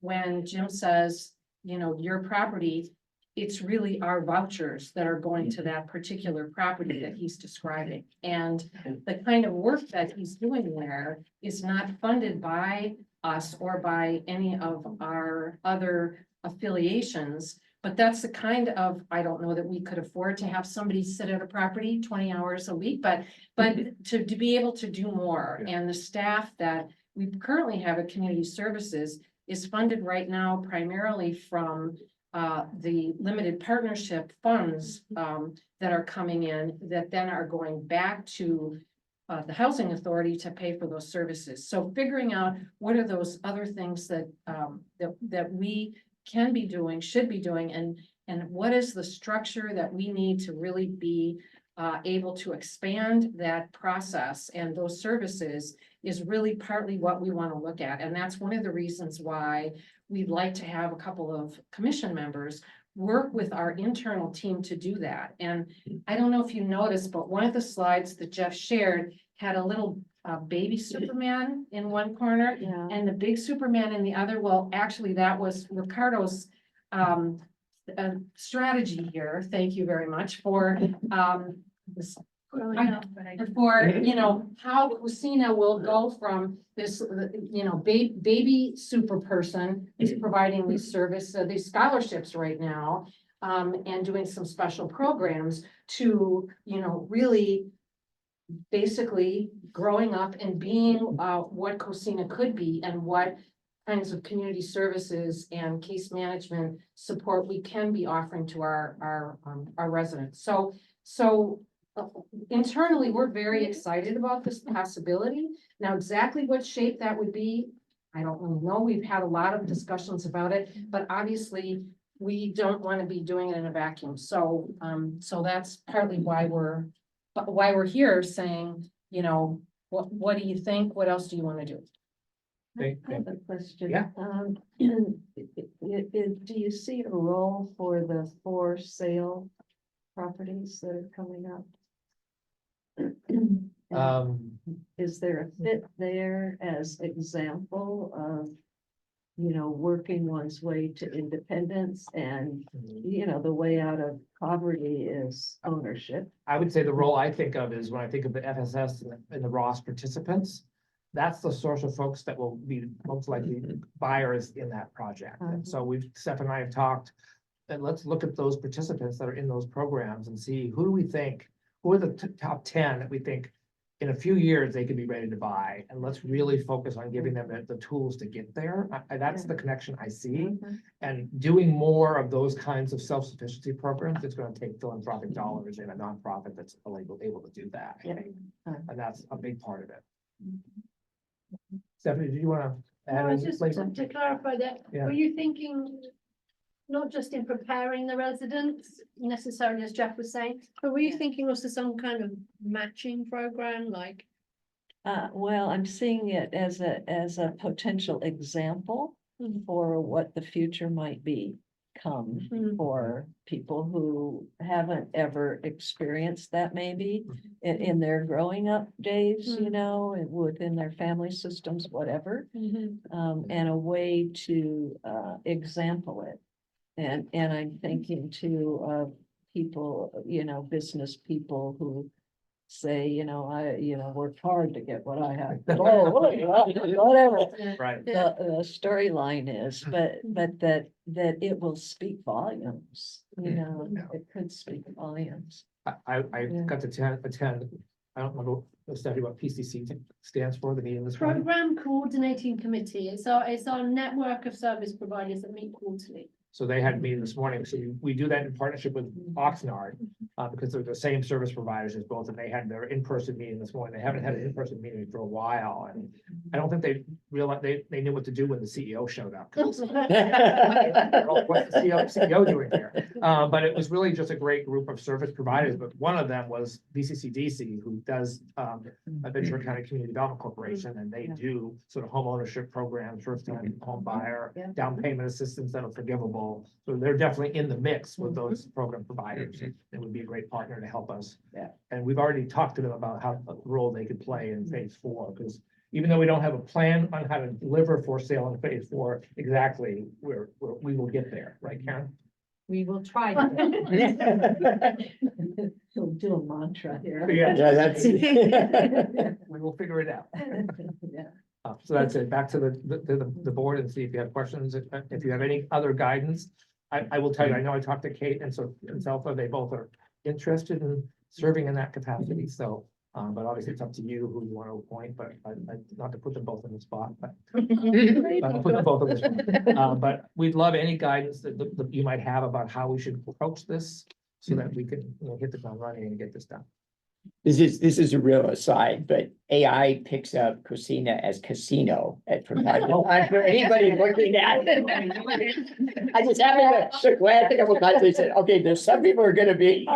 when Jim says, your property, it's really our vouchers that are going to that particular property that he's describing. And the kind of work that he's doing there is not funded by us or by any of our other affiliations. But that's the kind of, I don't know that we could afford to have somebody sit at a property 20 hours a week, but to be able to do more. And the staff that we currently have at Community Services is funded right now primarily from the limited partnership funds that are coming in, that then are going back to the housing authority to pay for those services. So figuring out what are those other things that, that we can be doing, should be doing, and what is the structure that we need to really be able to expand that process and those services is really partly what we want to look at. And that's one of the reasons why we'd like to have a couple of commission members work with our internal team to do that. And I don't know if you noticed, but one of the slides that Jeff shared had a little baby Superman in one corner Yeah. and the big Superman in the other. Well, actually, that was Ricardo's strategy here. Thank you very much for this. For, you know, how Lucina will go from this, you know, baby super person is providing these these scholarships right now. And doing some special programs to, you know, really basically growing up and being what Cosina could be and what kinds of community services and case management support we can be offering to our residents. So internally, we're very excited about this possibility. Now, exactly what shape that would be, I don't really know. We've had a lot of discussions about it, but obviously we don't want to be doing it in a vacuum. So, so that's partly why we're here saying, you know, what do you think? What else do you want to do? I have a question. Yeah. Do you see a role for the for sale properties that are coming up? Is there a fit there as example of, you know, working one's way to independence and, you know, the way out of poverty is ownership? I would say the role I think of is when I think of the FSS and the Ross participants, that's the source of folks that will be most likely buyers in that project. And so Steph and I have talked, and let's look at those participants that are in those programs and see who do we think, who are the top 10 that we think in a few years they could be ready to buy, and let's really focus on giving them the tools to get there. That's the connection I see. And doing more of those kinds of self-sufficiency programs, it's going to take philanthropic dollars in a nonprofit that's able to do that. I think. And that's a big part of it. Stephanie, do you want to add? No, any just flavor? to clarify that, Yeah. were you thinking not just in preparing the residents necessarily, as Jeff was saying, but were you thinking also some kind of matching program like? Well, I'm seeing it as a potential example for what the future might become for people who haven't ever experienced that maybe in their growing up days, you know, within their family systems, whatever. And a way to example it. And I'm thinking too of people, you know, business people who say, you know, I worked hard to get what I have. Whatever. Right. The storyline is, but that it will speak volumes, you know, it could speak volumes. I got to attend, I don't know, Stephanie, what PCC stands for, the meeting this morning. Program Coordinating Committee. It's our network of service providers that meet quarterly. So they had a meeting this morning, so we do that in partnership with Oxnard, because they're the same service providers as both, and they had their in-person meeting this morning. They haven't had an in-person meeting for a while, and I don't think they realized, they knew what to do when the CEO showed up. What's the CEO doing here? But it was really just a great group of service providers, but one of them was BCCDC, who does Ventura County Community Development Corporation, and they do sort of home ownership programs, first-time home buyer, down payment assistance that are forgivable. So they're definitely in the mix with those program providers. It would be a great partner to help us. And we've already talked to them about how role they could play in phase 4, because even though we don't have a plan on how to deliver for sale in phase 4, exactly, we will get there, right, Karen? We will try. He'll do a mantra here. Yeah, that's. We will figure it out. So that's it. Back to the board and see if you have questions. If you have any other guidance, I will tell you, I know I talked to Kate and Zelfa, they both are interested in serving in that capacity. So, but obviously it's up to you who you want to appoint, but not to put them both in the spot, but I'll put them both in the spot. But we'd love any guidance that you might have about how we should approach this so that we can, hit the ground running and get this done. This is a real aside, but AI picks up Cocina as casino from time to time for anybody looking at it. I just happened to glance a couple times, they said, okay, there's some people are gonna be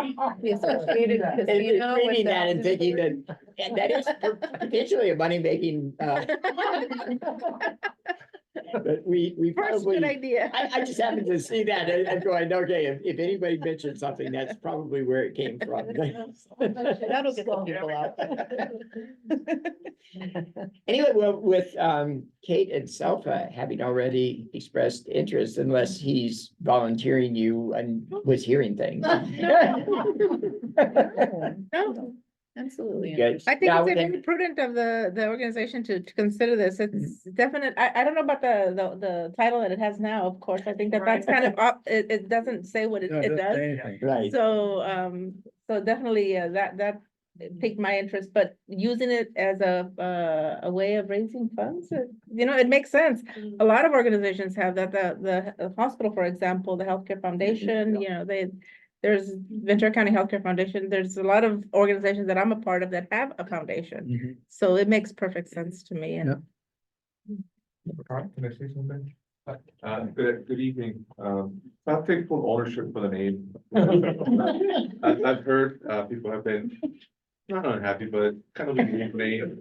The associated casino with reading that and the- thinking that, and that is potentially a money-making, but we First, good probably, idea. I just happened to see that and going, okay, if anybody mentioned something, that's probably where it came from. That'll get some people out. Anyway, well, with Kate and Selfa having already expressed interest, unless he's volunteering you and was hearing things. No, absolutely. Good. I think Now, it's then- very prudent of the organization to consider this. It's definite. I don't know about the title that it has now, of course. I think that's kind of up, it doesn't say what it does. Right. So, so definitely, that piqued my interest, but using it as a way of raising funds, it makes sense. A lot of organizations have that, the hospital, for example, the Healthcare Foundation, there's Ventura County Healthcare Foundation, there's a lot of organizations that I'm a part of that have a foundation. So it makes perfect sense to me. And Can I say something? Good evening. Not take full ownership for the name. I've heard, people have been not unhappy, but kind of leaving the name.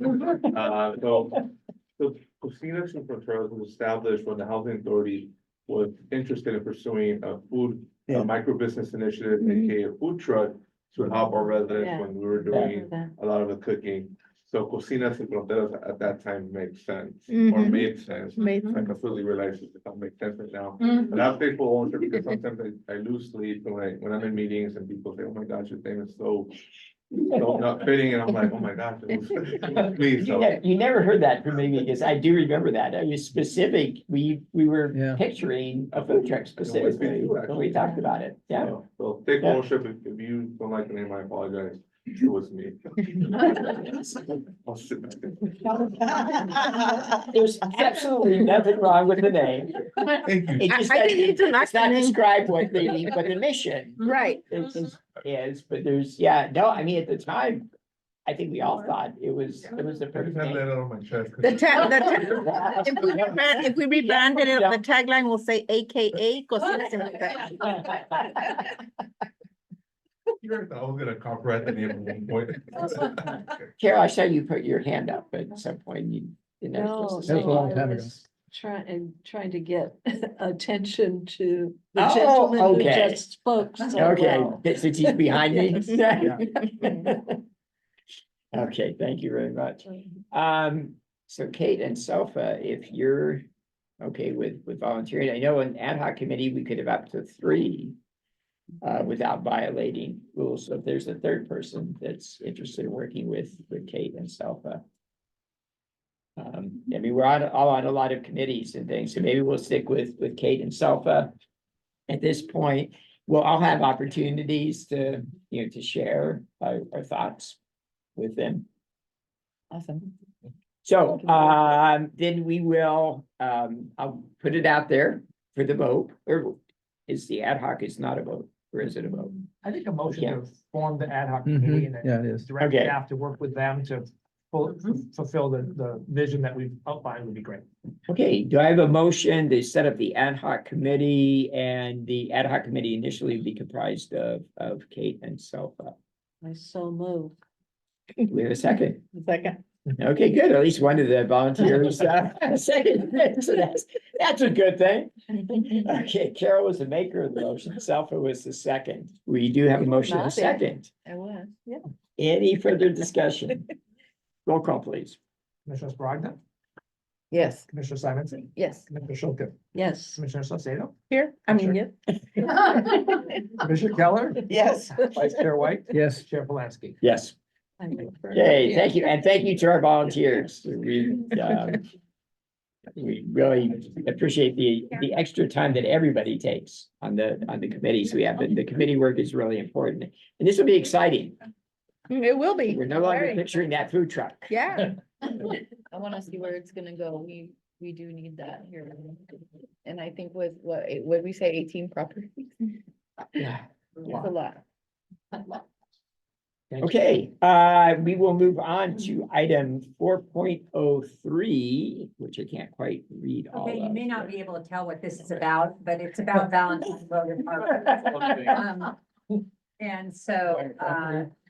So Cocina Sin Fronteras was established when the housing authority was interested in pursuing a food, micro business initiative, aka a food truck, to help our residents when we were doing a lot of the cooking. So Cocina Sin Fronteras at that time made sense, or made sense. Made I completely realize it doesn't make sense right now. But I'm thankful ownership because sometimes I lose sleep when I'm in meetings and people say, oh my gosh, your name is so not fitting, and I'm like, oh my gosh. Please, You never heard that from me because I do remember that. I was specific. We were picturing a food truck specifically when we talked about it. Yeah. So take ownership. If you don't like the name, I apologize. It was me. I'll sit back there. There's absolutely nothing wrong with the name. Thank you. It just I think it's doesn't, an it's not acronym. describe what the mission right. is, but there's, no, I mean, at the time, I think we all thought it was the I just perfect had that name. out on my chest. If we rebranded it, the tagline will say AKA Cocina Sin Fronteras. You're, I was gonna copyright the name at one point. Carol, I saw you put your hand up at some point. You didn't have No, supposed to say That was a long I time ago. was trying to get attention to the Oh, gentleman who okay. just spoke so Okay, well. since he's behind me. Yeah. Okay, thank you very much. So Kate and Selfa, if you're okay with volunteering, I know in ad hoc committee, we could have up to 3 without violating rules. So if there's a third person that's interested in working with Kate and Selfa. I mean, we're all on a lot of committees and things, so maybe we'll stick with Kate and Selfa. At this point, we'll all have opportunities to, to share our thoughts with them. Awesome. So, then we will, I'll put it out there for the vote, or is the ad hoc is not a vote, or is it a vote? I think a motion to form the ad hoc Mhm. committee and then Yeah, it is. direct Okay. staff to work with them to fulfill the vision that we've outlined would be great. Okay, do I have a motion to set up the ad hoc committee, and the ad hoc committee initially be comprised of Kate and Selfa? I so move. Do we have a second? Second. Okay, good. At least one of the volunteers, second. So that's a good thing. Okay, Carol was the maker of the motion. Selfa was the second. We do have a motion and a second. I was, yeah. Any further discussion? Roll call, please. Commissioner Sprogna, Yes. Commissioner Simonson, Yes. Commissioner Schultz, Yes. Commissioner Salcedo, Here, I mean, yes. Commissioner Keller, Yes. Vice Chair White, Yes. Chair Polanski. Yes. Okay, thank you. And thank you to our volunteers. We really appreciate the extra time that everybody takes on the committees we have. The committee work is really important. And this will be exciting. It will be. We're no longer Very. picturing that food truck. Yeah. I want to see where it's gonna go. We do need that here. And I think with what we say 18 properties? Yeah. It's a lot. Okay, we will move on to item 4.03, which I can't quite read all Okay, you of. may not be able to tell what this is about, but it's about Valentine's Road Park. And so,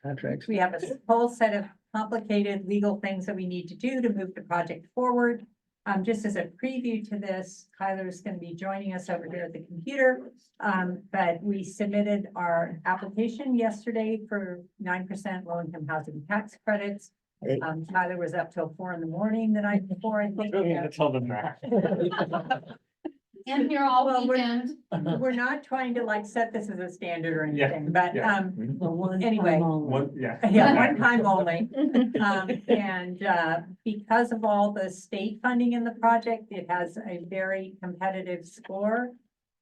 Contracts. we have a whole set of complicated legal things that we need to do to move the project forward. Just as a preview to this, Kyler is going to be joining us over here at the computer. But we submitted our application yesterday for 9% low-income housing tax credits. Tyler was up till 4 a.m. the night before, I think. Tell them that. And here all Well, weekend. We're not trying to like set this as a standard or Yeah, anything, but, yeah. anyway. Yeah. Yeah, one time only. Because of all the state funding in the project, it has a very competitive score.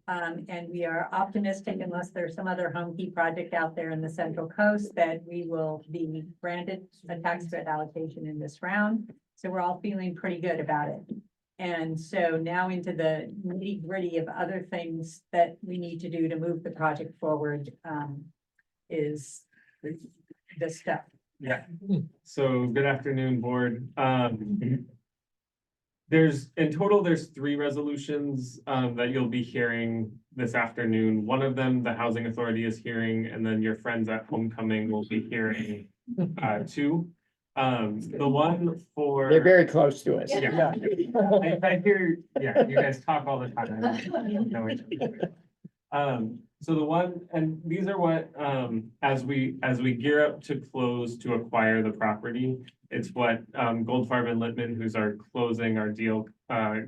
And we are optimistic, unless there's some other home-key project out there in the Central Coast, that we will be granted a tax credit allocation in this round. So we're all feeling pretty good about it. And so now into the nitty-gritty of other things that we need to do to move the project forward, is the stuff. Yeah, so good afternoon, board. In total, there's 3 resolutions that you'll be hearing this afternoon. One of them, the Housing Authority is hearing, and then your friends at Homecoming will be hearing 2. The one for. They're very close to us. Yeah. I hear, yeah, you guys talk all the time. So the one, and these are what, as we gear up to close to acquire the property, it's what, Goldfarb and Littman, who's our deal,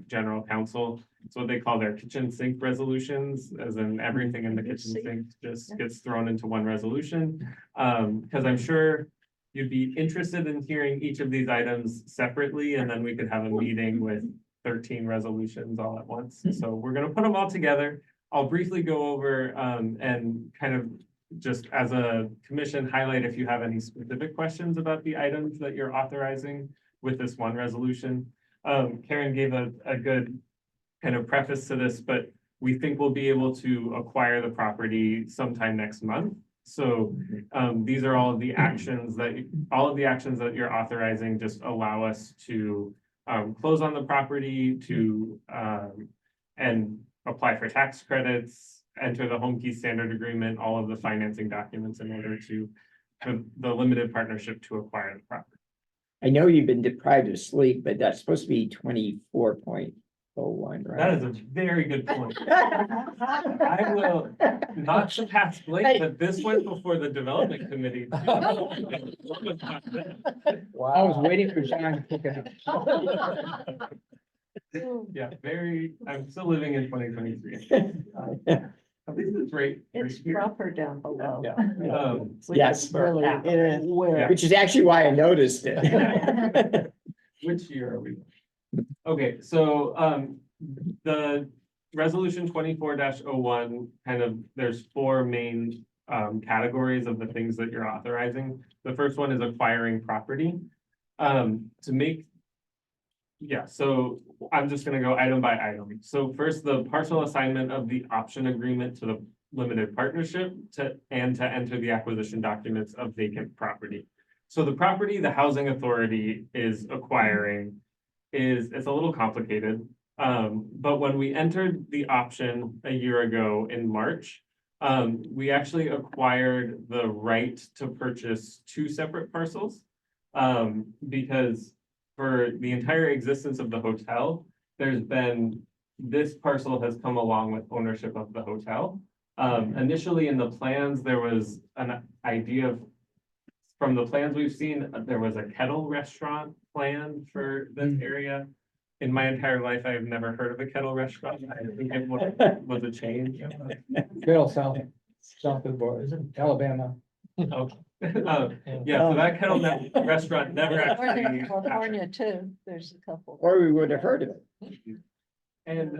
general counsel. It's what they call their kitchen sink resolutions, as in everything in the kitchen sink just gets thrown into one resolution. Because I'm sure you'd be interested in hearing each of these items separately, and then we could have a meeting with 13 resolutions all at once. So we're gonna put them all together. I'll briefly go over and kind of just as a commission highlight if you have any specific questions about the items that you're authorizing with this one resolution. Karen gave a good kind of preface to this, but we think we'll be able to acquire the property sometime next month. So these are all of the actions that you're authorizing just allow us to close on the property, to and apply for tax credits, enter the home key standard agreement, all of the financing documents in order to for the limited partnership to acquire the property. I know you've been deprived of sleep, but that's supposed to be 24.01, right? That is a very good point. I will not surpass Blake, but this went before the development committee. Wow. I was waiting for John to pick it up. Yeah, I'm still living in 2023. At least it's right. It's rougher down below. Yeah. Which Yes. is really It is. where. Which is actually why I noticed it. Which year are we? Okay, so the resolution 24-01 kind of, there's 4 main categories of the things that you're authorizing. The first one is acquiring property. So I'm just gonna go item by item. So first, the partial assignment of the option agreement to the limited partnership to enter the acquisition documents of vacant property. So the property the housing authority is acquiring it's a little complicated. But when we entered the option a year ago in March, we actually acquired the right to purchase 2 separate parcels. Because for the entire existence of the hotel, this parcel has come along with ownership of the hotel. Initially in the plans, there was an idea from the plans we've seen, there was a kettle restaurant plan for this area. In my entire life, I have never heard of a kettle restaurant. I think it was a change. Bill, south of the border, is it Alabama? Okay. Yeah, so that kettle restaurant never actually. Northern California too, there's a couple. Or we would have heard of it. And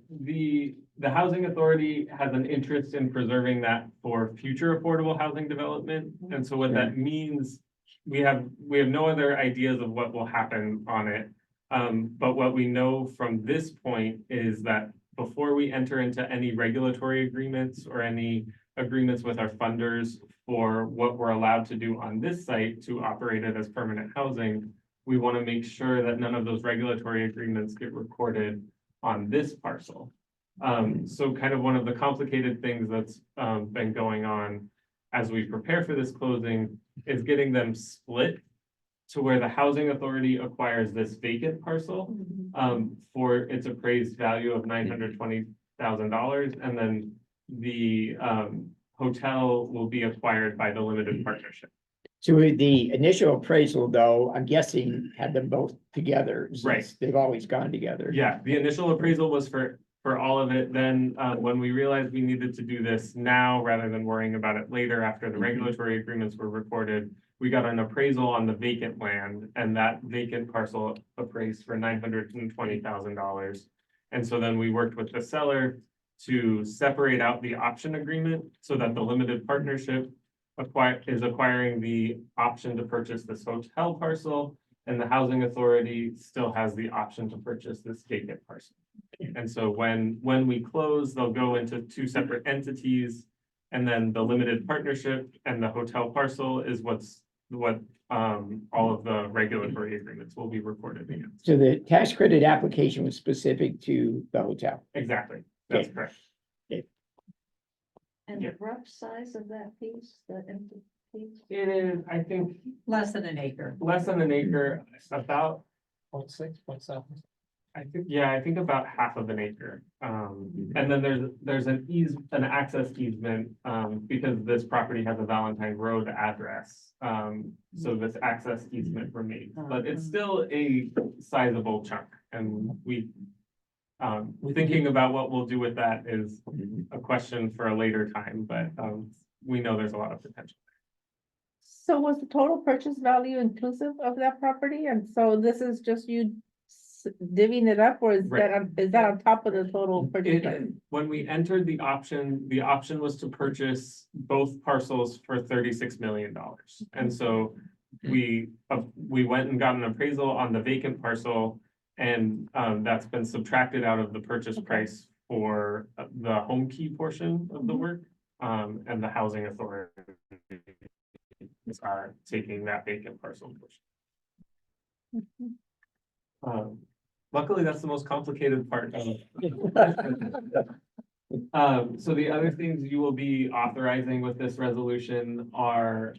the housing authority has an interest in preserving that for future affordable housing development. And so what that means, we have no other ideas of what will happen on it. But what we know from this point is that before we enter into any regulatory agreements or any agreements with our funders for what we're allowed to do on this site to operate it as permanent housing, we want to make sure that none of those regulatory agreements get recorded on this parcel. So kind of one of the complicated things that's been going on as we prepare for this closing is getting them split to where the housing authority acquires this vacant parcel for its appraised value of $920,000, and then the hotel will be acquired by the limited partnership. So the initial appraisal, though, I'm guessing had them both together. since Right. They've always gone together. Yeah, the initial appraisal was for all of it. Then when we realized we needed to do this now rather than worrying about it later after the regulatory agreements were recorded, we got an appraisal on the vacant land, and that vacant parcel appraised for $920,000. And so then we worked with the seller to separate out the option agreement so that the limited partnership is acquiring the option to purchase this hotel parcel, and the housing authority still has the option to purchase this vacant parcel. And so when we close, they'll go into two separate entities, and then the limited partnership and the hotel parcel is what all of the regulatory agreements will be recorded against. So the tax credit application was specific to the hotel. Exactly, that's Okay. correct. And Yeah. the rough size of that piece, the empty piece? It is, I think, Less than an acre. less than an acre, about, 0.6, 0.7. I think about half of an acre. And then there's an access easement, because this property has a Valentine Road address. So this access easement remains, but it's still a sizable chunk, and thinking about what we'll do with that is a question for a later time, but, we know there's a lot of potential. So was the total purchase value inclusive of that property? And so this is just you divvying it up, or is Right. is that on top of the total purchase value? When we entered the option was to purchase both parcels for $36 million. And so we went and got an appraisal on the vacant parcel, and that's been subtracted out of the purchase price for the home key portion of the work. And the housing authority are taking that vacant parcel portion. Luckily, that's the most complicated part of. So the other things you will be authorizing with this resolution are,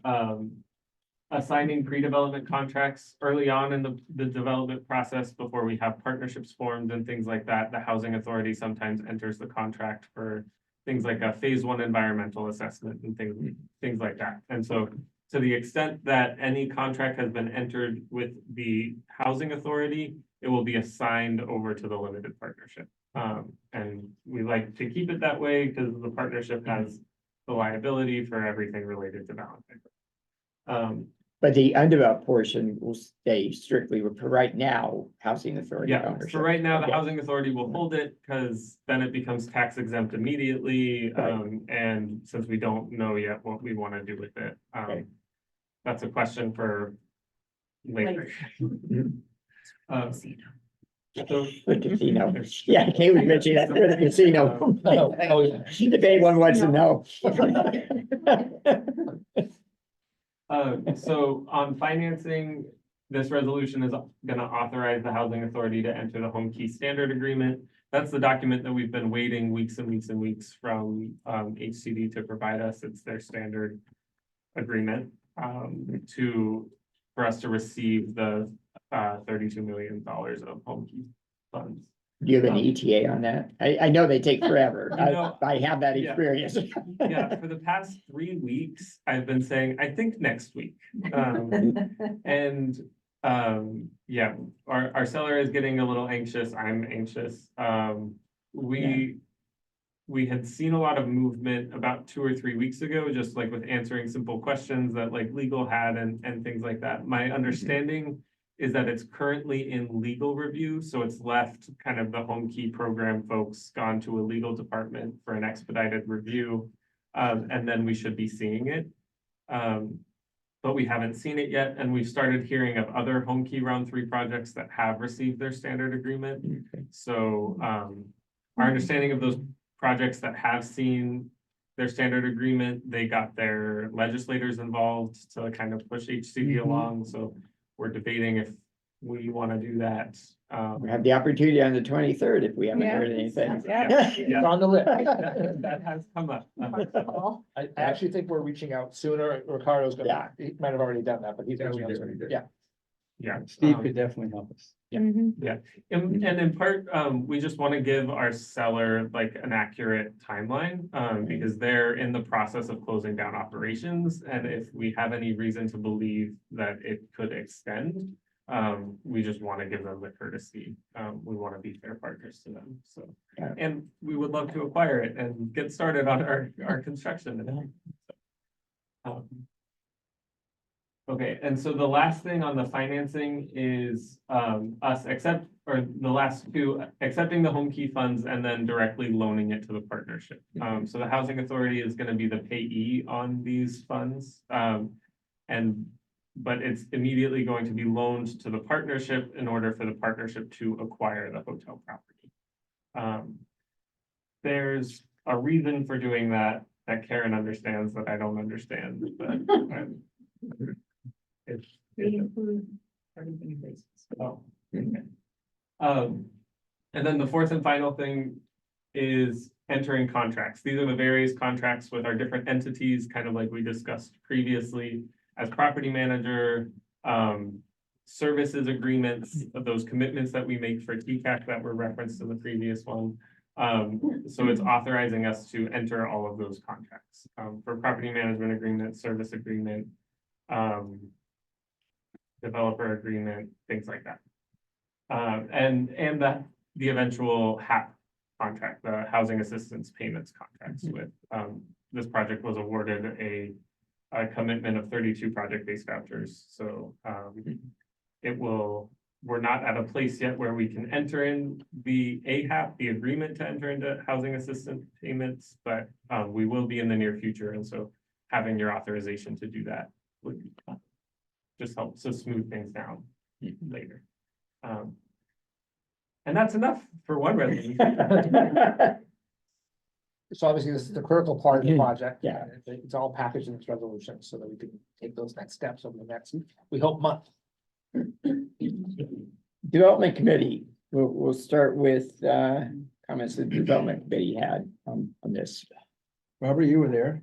assigning pre-development contracts early on in the development process before we have partnerships formed and things like that. The housing authority sometimes enters the contract for things like a phase 1 environmental assessment and things like that. And so to the extent that any contract has been entered with the housing authority, it will be assigned over to the limited partnership. And we like to keep it that way because the partnership has the liability for everything related to Valentine. But the undeveloped portion will stay strictly for right now, housing authority Yeah, ownership. for right now, the Okay. housing authority will hold it because then it becomes tax exempt immediately. Right. And since we don't know yet what we want to do with it, Okay. that's a question for later. Mhm. So The casino. Yeah, Kay was mentioning that for the casino. Oh, yeah. The big one wants to know. So on financing, this resolution is gonna authorize the housing authority to enter the home key standard agreement. That's the document that we've been waiting weeks and weeks and weeks from HCD to provide us. It's their standard agreement for us to receive the $32 million of home key funds. Do you have an ETA on that? I know they take forever. You know, I have that yeah. experience. Yeah, for the past 3 weeks, I've been saying, I think next week. And yeah, our seller is getting a little anxious. I'm anxious. We had seen a lot of movement about 2 or 3 weeks ago, just like with answering simple questions that like legal had and things like that. My understanding is that it's currently in legal review, so it's left kind of the home key program folks gone to a legal department for an expedited review. And then we should be seeing it. But we haven't seen it yet, and we've started hearing of other home key round 3 projects that have received their standard agreement. So our understanding of those projects that have seen their standard agreement. They got their legislators involved to kind of push HCD along, so we're debating if we want to do that. We have the opportunity on the 23rd if we haven't Yeah. heard anything. It's on the list. That has come up. I actually think we're reaching out sooner. Ricardo's gonna, he might have already done that, but he's Yeah, reaching we out did, we sooner. did. Yeah. Yeah. Steve could definitely help us. Mhm. And in part, we just want to give our seller like an accurate timeline, because they're in the process of closing down operations. And if we have any reason to believe that it could extend, we just want to give them the courtesy. We want to be fair partners to them, so. Yeah. And we would love to acquire it and get started on our construction. and everything. Okay, and so the last thing on the financing is us the last two, accepting the home key funds and then directly loaning it to the partnership. So the housing authority is gonna be the payee on these funds. But it's immediately going to be loaned to the partnership in order for the partnership to acquire the hotel property. There's a reason for doing that Karen understands that I don't understand, but oh, okay. And then the fourth and final thing is entering contracts. These are the various contracts with our different entities, kind of like we discussed previously. As property manager, services agreements, those commitments that we make for TCAC that were referenced in the previous one. So it's authorizing us to enter all of those contracts, for property management agreement, service agreement, developer agreement, things like that. And the eventual HAP contract, the housing assistance payments contracts with, this project was awarded a commitment of 32 project-based vouchers. So we're not at a place yet where we can enter in the AHAP, the agreement to enter into housing assistance payments, but we will be in the near future. And so having your authorization to do that would just help to smooth things down later. And that's enough for one resolution. So obviously this is the critical part of the project. Yeah. It's all packaged in this resolution so that we can take those next steps over the next, we hope, month. Development Committee, we'll start with comments the Development Committee had on this. Robert, you were there.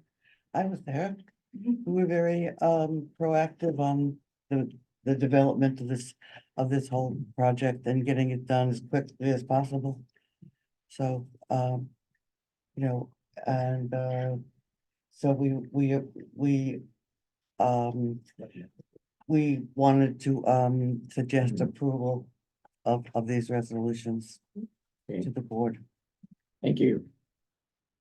I was there. We were very proactive on the development of this whole project and getting it done as quickly as possible. So, you know, and so we wanted to suggest approval of these resolutions to the board. Thank you.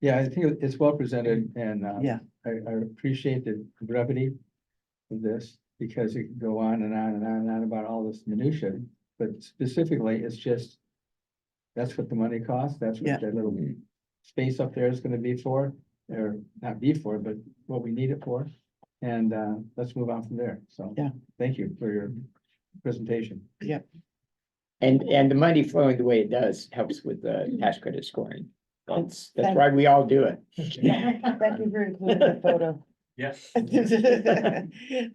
Yeah, I think it's well presented and Yeah. I appreciate the brevity of this because it can go on and on and on and on about all this minutia, but specifically, it's just that's what the money costs. That's Yeah. what that little space up there is gonna be for, or not be for, but what we need it for. And let's move on from there. So. Yeah. Thank you for your presentation. And the money flowing the way it does helps with the tax credit scoring. That's Thank- why we all do it. Thank you for including the photo. Yes.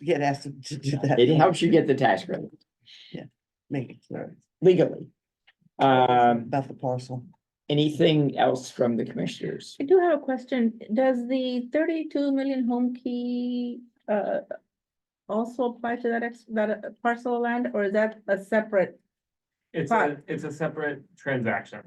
Get asked to do that. It helps you get the tax credit Make it clear legally. about the parcel. Anything else from the commissioners? I do have a question. Does the 32 million home key also apply to that parcel of land, or is that a separate? It's a separate transaction.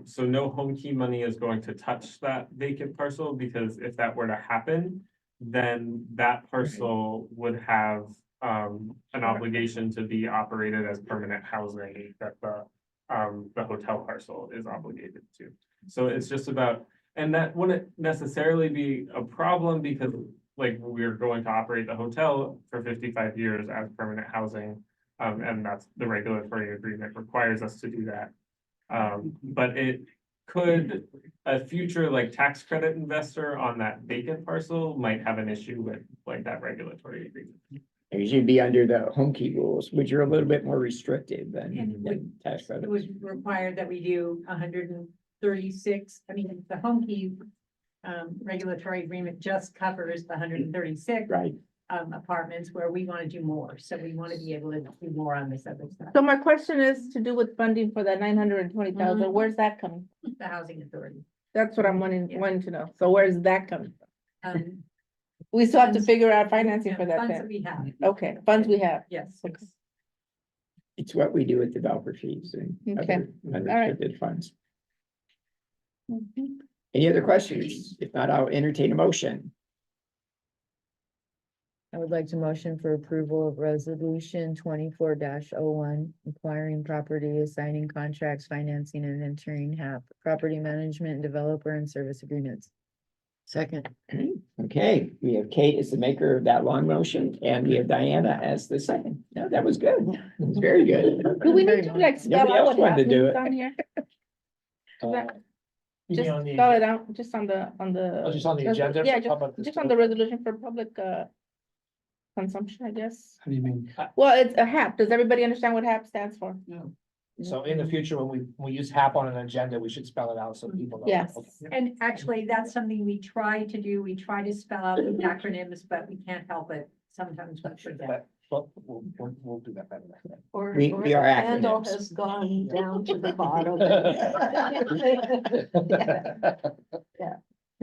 So no home key money is going to touch that vacant parcel because if that were to happen, then that parcel would have an obligation to be operated as permanent housing that the hotel parcel is obligated to. So it's just about, and that wouldn't necessarily be a problem because like we're going to operate the hotel for 55 years as permanent housing. And that's the regulatory agreement requires us to do that. But it could, a future like tax credit investor on that vacant parcel might have an issue with like that regulatory agreement. It should be under the home key rules, which are a little bit more restrictive than tax It credit. was required that we do 136, I mean, the home key regulatory agreement just covers the 136 Right. apartments where we want to do more. So we want to be able to do more on this other stuff. So my question is to do with funding for that 920,000. Where's that coming? The housing authority. That's what I'm wanting Yeah. to know. So where's that coming from? Um, We still have to Funds- figure out financing for that funds that then. we have. Okay, funds we have. Yes. Okay. It's what we do with developer fees and Okay. other right. unrestricted funds. Mhm. Any other questions? If not, I'll entertain a motion. I would like to motion for approval of resolution 24-01, acquiring property, assigning contracts, financing and entering HAP, property management, developer and service agreements. Second. Okay, we have Kate as the maker of that long motion and we have Diana as the second. No, that was good. It was very good. Do we need to like spell Nobody out else what wanted to do happens it. on here? You Just mean on the spell it agenda? out, just on the. Oh, just on the agenda Yeah, for public just on the resolution for public, consumption, I guess. How do you mean? Well, it's a HAP. Does everybody understand what HAP stands for? So in the future, when we use HAP on an agenda, we should spell it out so people know. Yes. Okay. And actually, that's something we try to do. We try to spell out the acronyms, but we can't help it. Sometimes we forget. But we'll do that better. Or We or are the handle acronyms. has gone down to the bottom.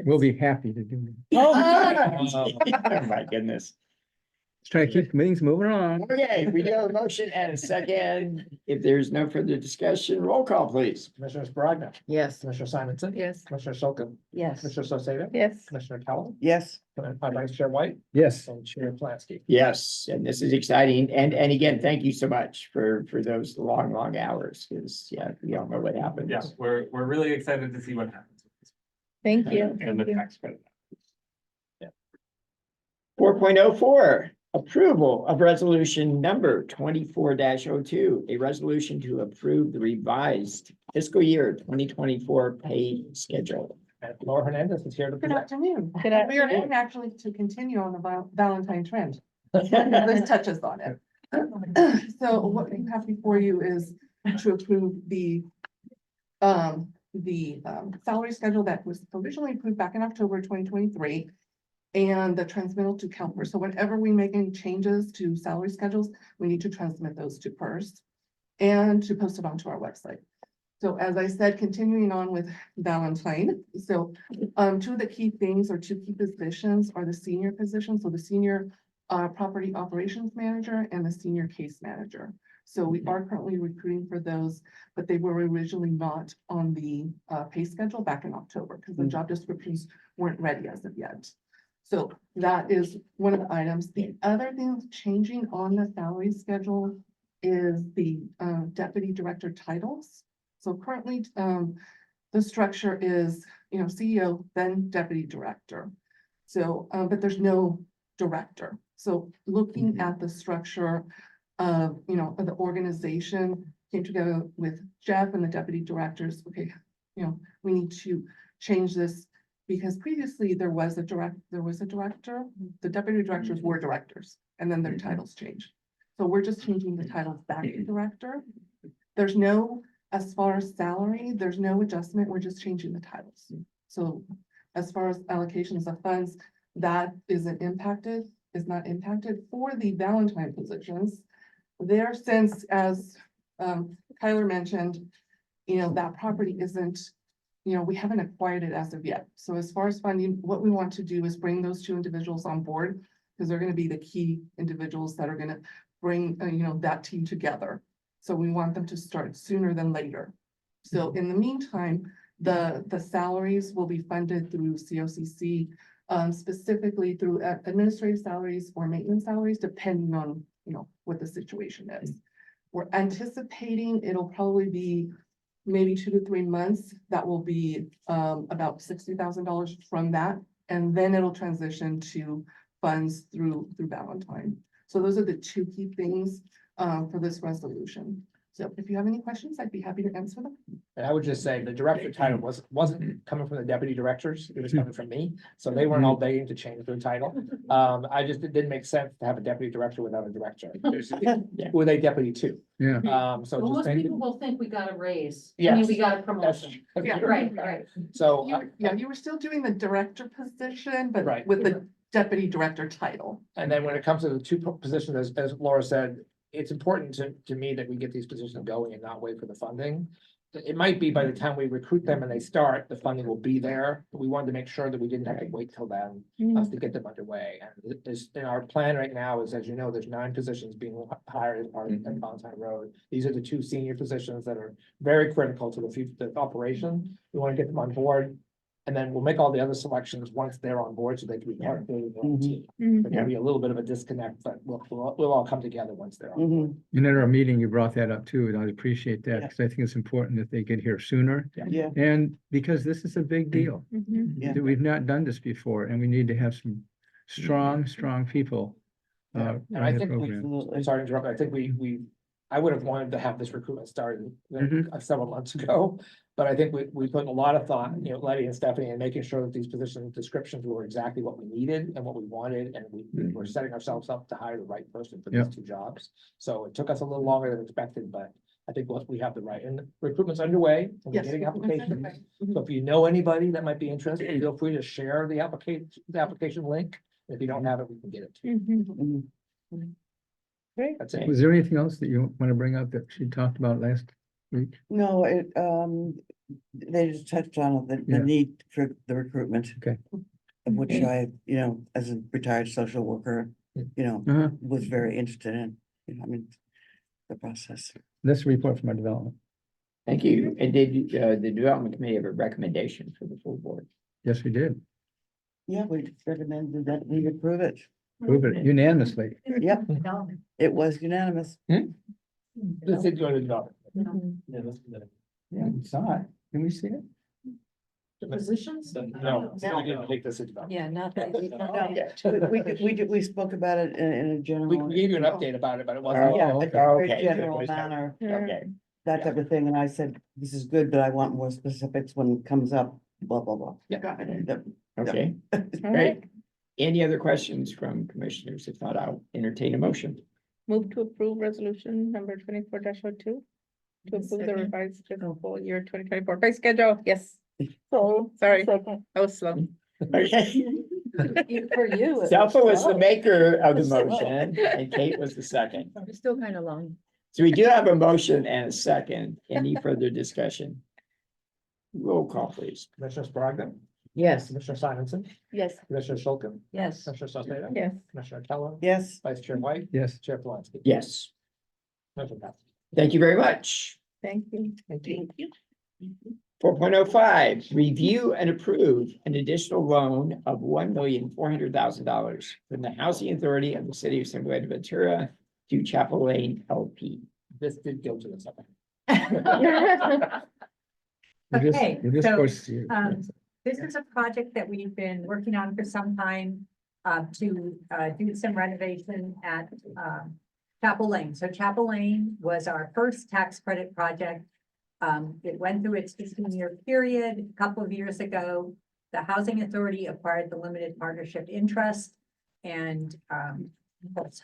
We'll be happy to do it. Oh my goodness. Let's try to keep meetings moving on. Okay, we do have a motion and a second. If there's no further discussion, roll call, please. Commissioner Spragna, Yes. Commissioner Simonson. Yes. Commissioner Solkin, Yes. Commissioner Sosada. Yes. Commissioner Kellum, Yes. Vice Chair White, Yes. and Chair Plansky. Yes, and this is exciting. And again, thank you so much for those long hours. Because yeah, we don't know what happens. Yes, we're really excited to see what happens. Thank you. And the Thank you. tax credit. 4.04, approval of resolution number 24-02, a resolution to approve the revised fiscal year 2024 pay schedule. And Laura Hernandez is here to Good present. afternoon. Good We are afternoon. in actually to continue on the Valentine trend. This touches on it. So what we have before you is to approve the salary schedule that was provisionally approved back in October 2023 and the transmittal to CalPERS. So whenever we make any changes to salary schedules, we need to transmit those to PERS and to post it onto our website. So as I said, continuing on with Valentine, so two of the key things or two key positions are the senior positions, so the senior property operations manager and the senior case manager. So we are currently recruiting for those, but they were originally not on the pay schedule back in October because the job descriptions weren't ready as of yet. So that is one of the items. The other thing changing on the salary schedule is the deputy director titles. So currently, the structure is, CEO, then deputy director. So, but there's no director. So looking at the structure of, of the organization, came together with Jeff and the deputy directors. Okay, we need to change this because previously there was a director, the deputy directors were directors, and then their titles changed. So we're just changing the titles back to director. There's no, as far as salary, there's no adjustment. We're just changing the titles. So as far as allocations of funds, that is not impacted for the Valentine positions. There, since as Kyler mentioned, that property isn't, we haven't acquired it as of yet. So as far as funding, what we want to do is bring those two individuals on board because they're going to be the key individuals that are going to bring, that team together. So we want them to start sooner than later. So in the meantime, the salaries will be funded through COCC, specifically through administrative salaries or maintenance salaries, depending on, what the situation is. We're anticipating it'll probably be maybe 2 to 3 months. That will be about $60,000 from that. And then it'll transition to funds through Valentine. So those are the two key things for this resolution. So if you have any questions, I'd be happy to answer them. And I would just say the director title wasn't coming from the deputy directors, it was coming from me, so they weren't all begging to change their title. It didn't make sense to have a deputy director without a director. With a deputy too. Yeah. So Well, just most make, people will think we got a raise. I Yes. mean, we got a that's, promotion. Yeah. Right, right. so, You were still doing the director position, but Right. with the deputy director title. and then when it comes to the two positions, as Laura said, it's important to me that we get these positions going and not wait for the funding. It might be by the time we recruit them and they start, the funding will be there, but we wanted to make sure that we didn't have to wait till then to get them underway. And it is, in our plan right now is, as you know, there's 9 positions being hired as part of Valentine Road. These are the 2 senior positions that are very critical to the future, the operation. We want to get them on board. And then we'll make all the other selections once they're on board, so they can be part of the team. There'll be a little bit of a disconnect, but we'll all come together once they're on board. And at our meeting, you brought that up too, and I appreciate that, Yeah. because I think it's important that they get here sooner. Yeah. And because this is a big deal, Yeah. that we've not done this before, and we need to have some strong people. And I on the think program. Absolutely. I'm sorry to interrupt, I think I would have wanted to have this recruitment started Mhm. several months ago. But I think we put a lot of thought, Letty and Stephanie, in making sure that these position descriptions were exactly what we needed and what we wanted, and we were setting ourselves up to hire the right person for these Yeah. 2 jobs. So it took us a little longer than expected, but I think we have the right, and recruitment's underway, and we're Yes, getting recruitment's applications. underway. So if you know anybody that might be interested, feel free to share the application link. If you don't have it, we can get it to you. Great. That's it. Was there anything else that you want to bring up that she talked about last week? No, they just touched on the Yeah. need for the recruitment. Okay. Of which I, as a retired social worker, Uh-huh. was very interested in, the process. That's a report from our development. Thank you. And did the development committee have a recommendation for the full board? Yes, we did. Yeah, we recommended that we approve it. Prove it unanimously. Yep, it was unanimous. This is going to develop. Yeah, we saw it. Can we see it? The positions? No, we didn't take this into. Yeah, not that. We spoke about it in a general. We gave you an update about it, but it wasn't. Yeah, Oh, a okay. very Okay. general manner, Okay, that type of thing, and I said, this is good, but I want more specifics when it comes up, blah, blah, blah. Got it. Yep. okay, great. Any other questions from commissioners? If not, I'll entertain a motion. Move to approve resolution number 24-02. To approve the Second. revised fiscal year 2024 pay schedule. Yes. So, sorry, I was slow. Okay. For you. Selfa was the maker of the motion and Kate was the second. It's still kind of long. So we do have a motion and a second. Any further discussion? Roll call, please. Commissioner Sprogden, Yes. Commissioner Simonson, Yes. Commissioner Schulkin, Yes. Commissioner Sosado. Yes. Commissioner Kelly. Yes, Vice Chair White, Yes. Chair Polanski. Yes, Motion passes. thank you very much. Thank you. Thank you. 4.05, review and approve an additional loan of $1,400,000 from the Housing Authority of the City of San Buenaventura to Chapel Lane LP. This did go to the second. Okay, so, Course, you- This is a project that we've been working on for some time to do some renovation at Chapel Lane. So Chapel Lane was our first tax credit project. It went through its 15-year period. A couple of years ago, the Housing Authority acquired the limited partnership interest, and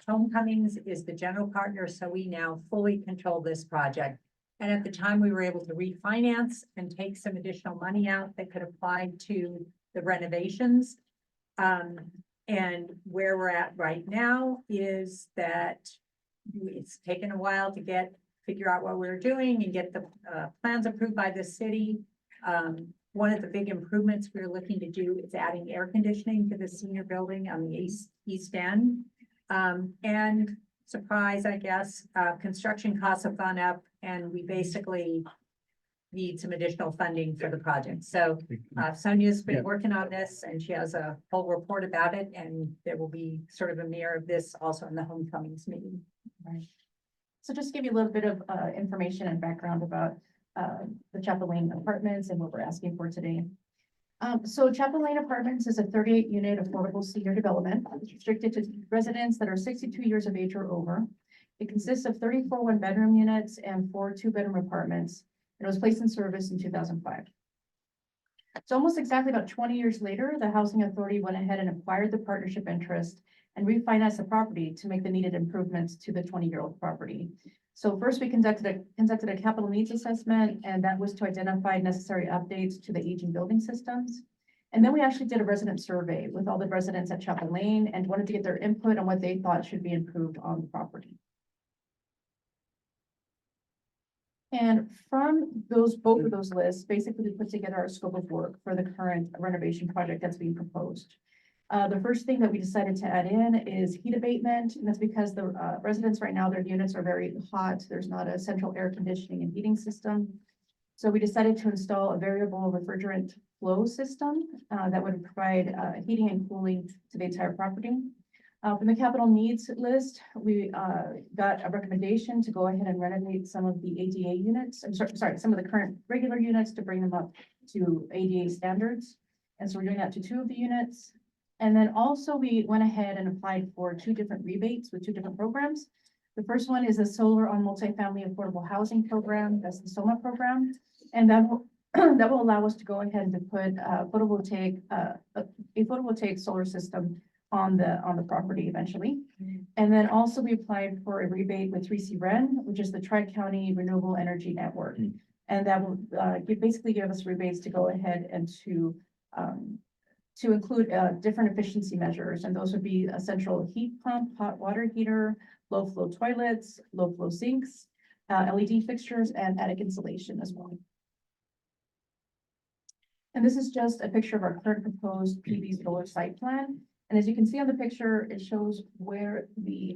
Homecomings is the general partner, so we now fully control this project. And at the time, we were able to refinance and take some additional money out that could apply to the renovations. And where we're at right now is that it's taken a while to figure out what we're doing and get the plans approved by the city. One of the big improvements we're looking to do is adding air conditioning to the senior building on the east end. And surprise, I guess, construction costs have gone up and we basically need some additional funding for the project. So Sonia's been working on this and she has a whole report about it, and there will be sort of a mirror of this also in the Homecomings meeting. Right. So just give you a little bit of information and background about the Chapel Lane Apartments and what we're asking for today. So Chapel Lane Apartments is a 38-unit affordable senior development restricted to residents that are 62 years of age or over. It consists of 34 one-bedroom units and 4 two-bedroom apartments. It was placed in service in 2005. So almost exactly about 20 years later, the Housing Authority went ahead and acquired the partnership interest and refinanced the property to make the needed improvements to the 20-year-old property. So first, we conducted a capital needs assessment, and that was to identify necessary updates to the aging building systems. And then we actually did a resident survey with all the residents at Chapel Lane and wanted to get their input on what they thought should be improved on the property. And from both of those lists, basically we put together our scope of work for the current renovation project that's being proposed. The first thing that we decided to add in is heat abatement, and that's because the residents right now, their units are very hot. There's not a central air conditioning and heating system. So we decided to install a variable refrigerant flow system that would provide heating and cooling to the entire property. From the capital needs list, we got a recommendation to go ahead and renovate some of the ADA units. I'm sorry, some of the current regular units to bring them up to ADA standards. And so we're doing that to 2 of the units. And then also we went ahead and applied for 2 different rebates with 2 different programs. The first one is a solar on multifamily affordable housing program. That's the SOMA program. And that will that will allow us to go ahead and to put a photovoltaic solar system on the property eventually. And then also we applied for a rebate with 3C REN, which is the Tri-County Renewable Energy Network. And that will basically give us rebates to go ahead and to include different efficiency measures. And those would be a central heat pump, hot water heater, low flow toilets, low flow sinks, LED fixtures, and attic insulation as well. And this is just a picture of our current proposed PV solar site plan. And as you can see on the picture, it shows where the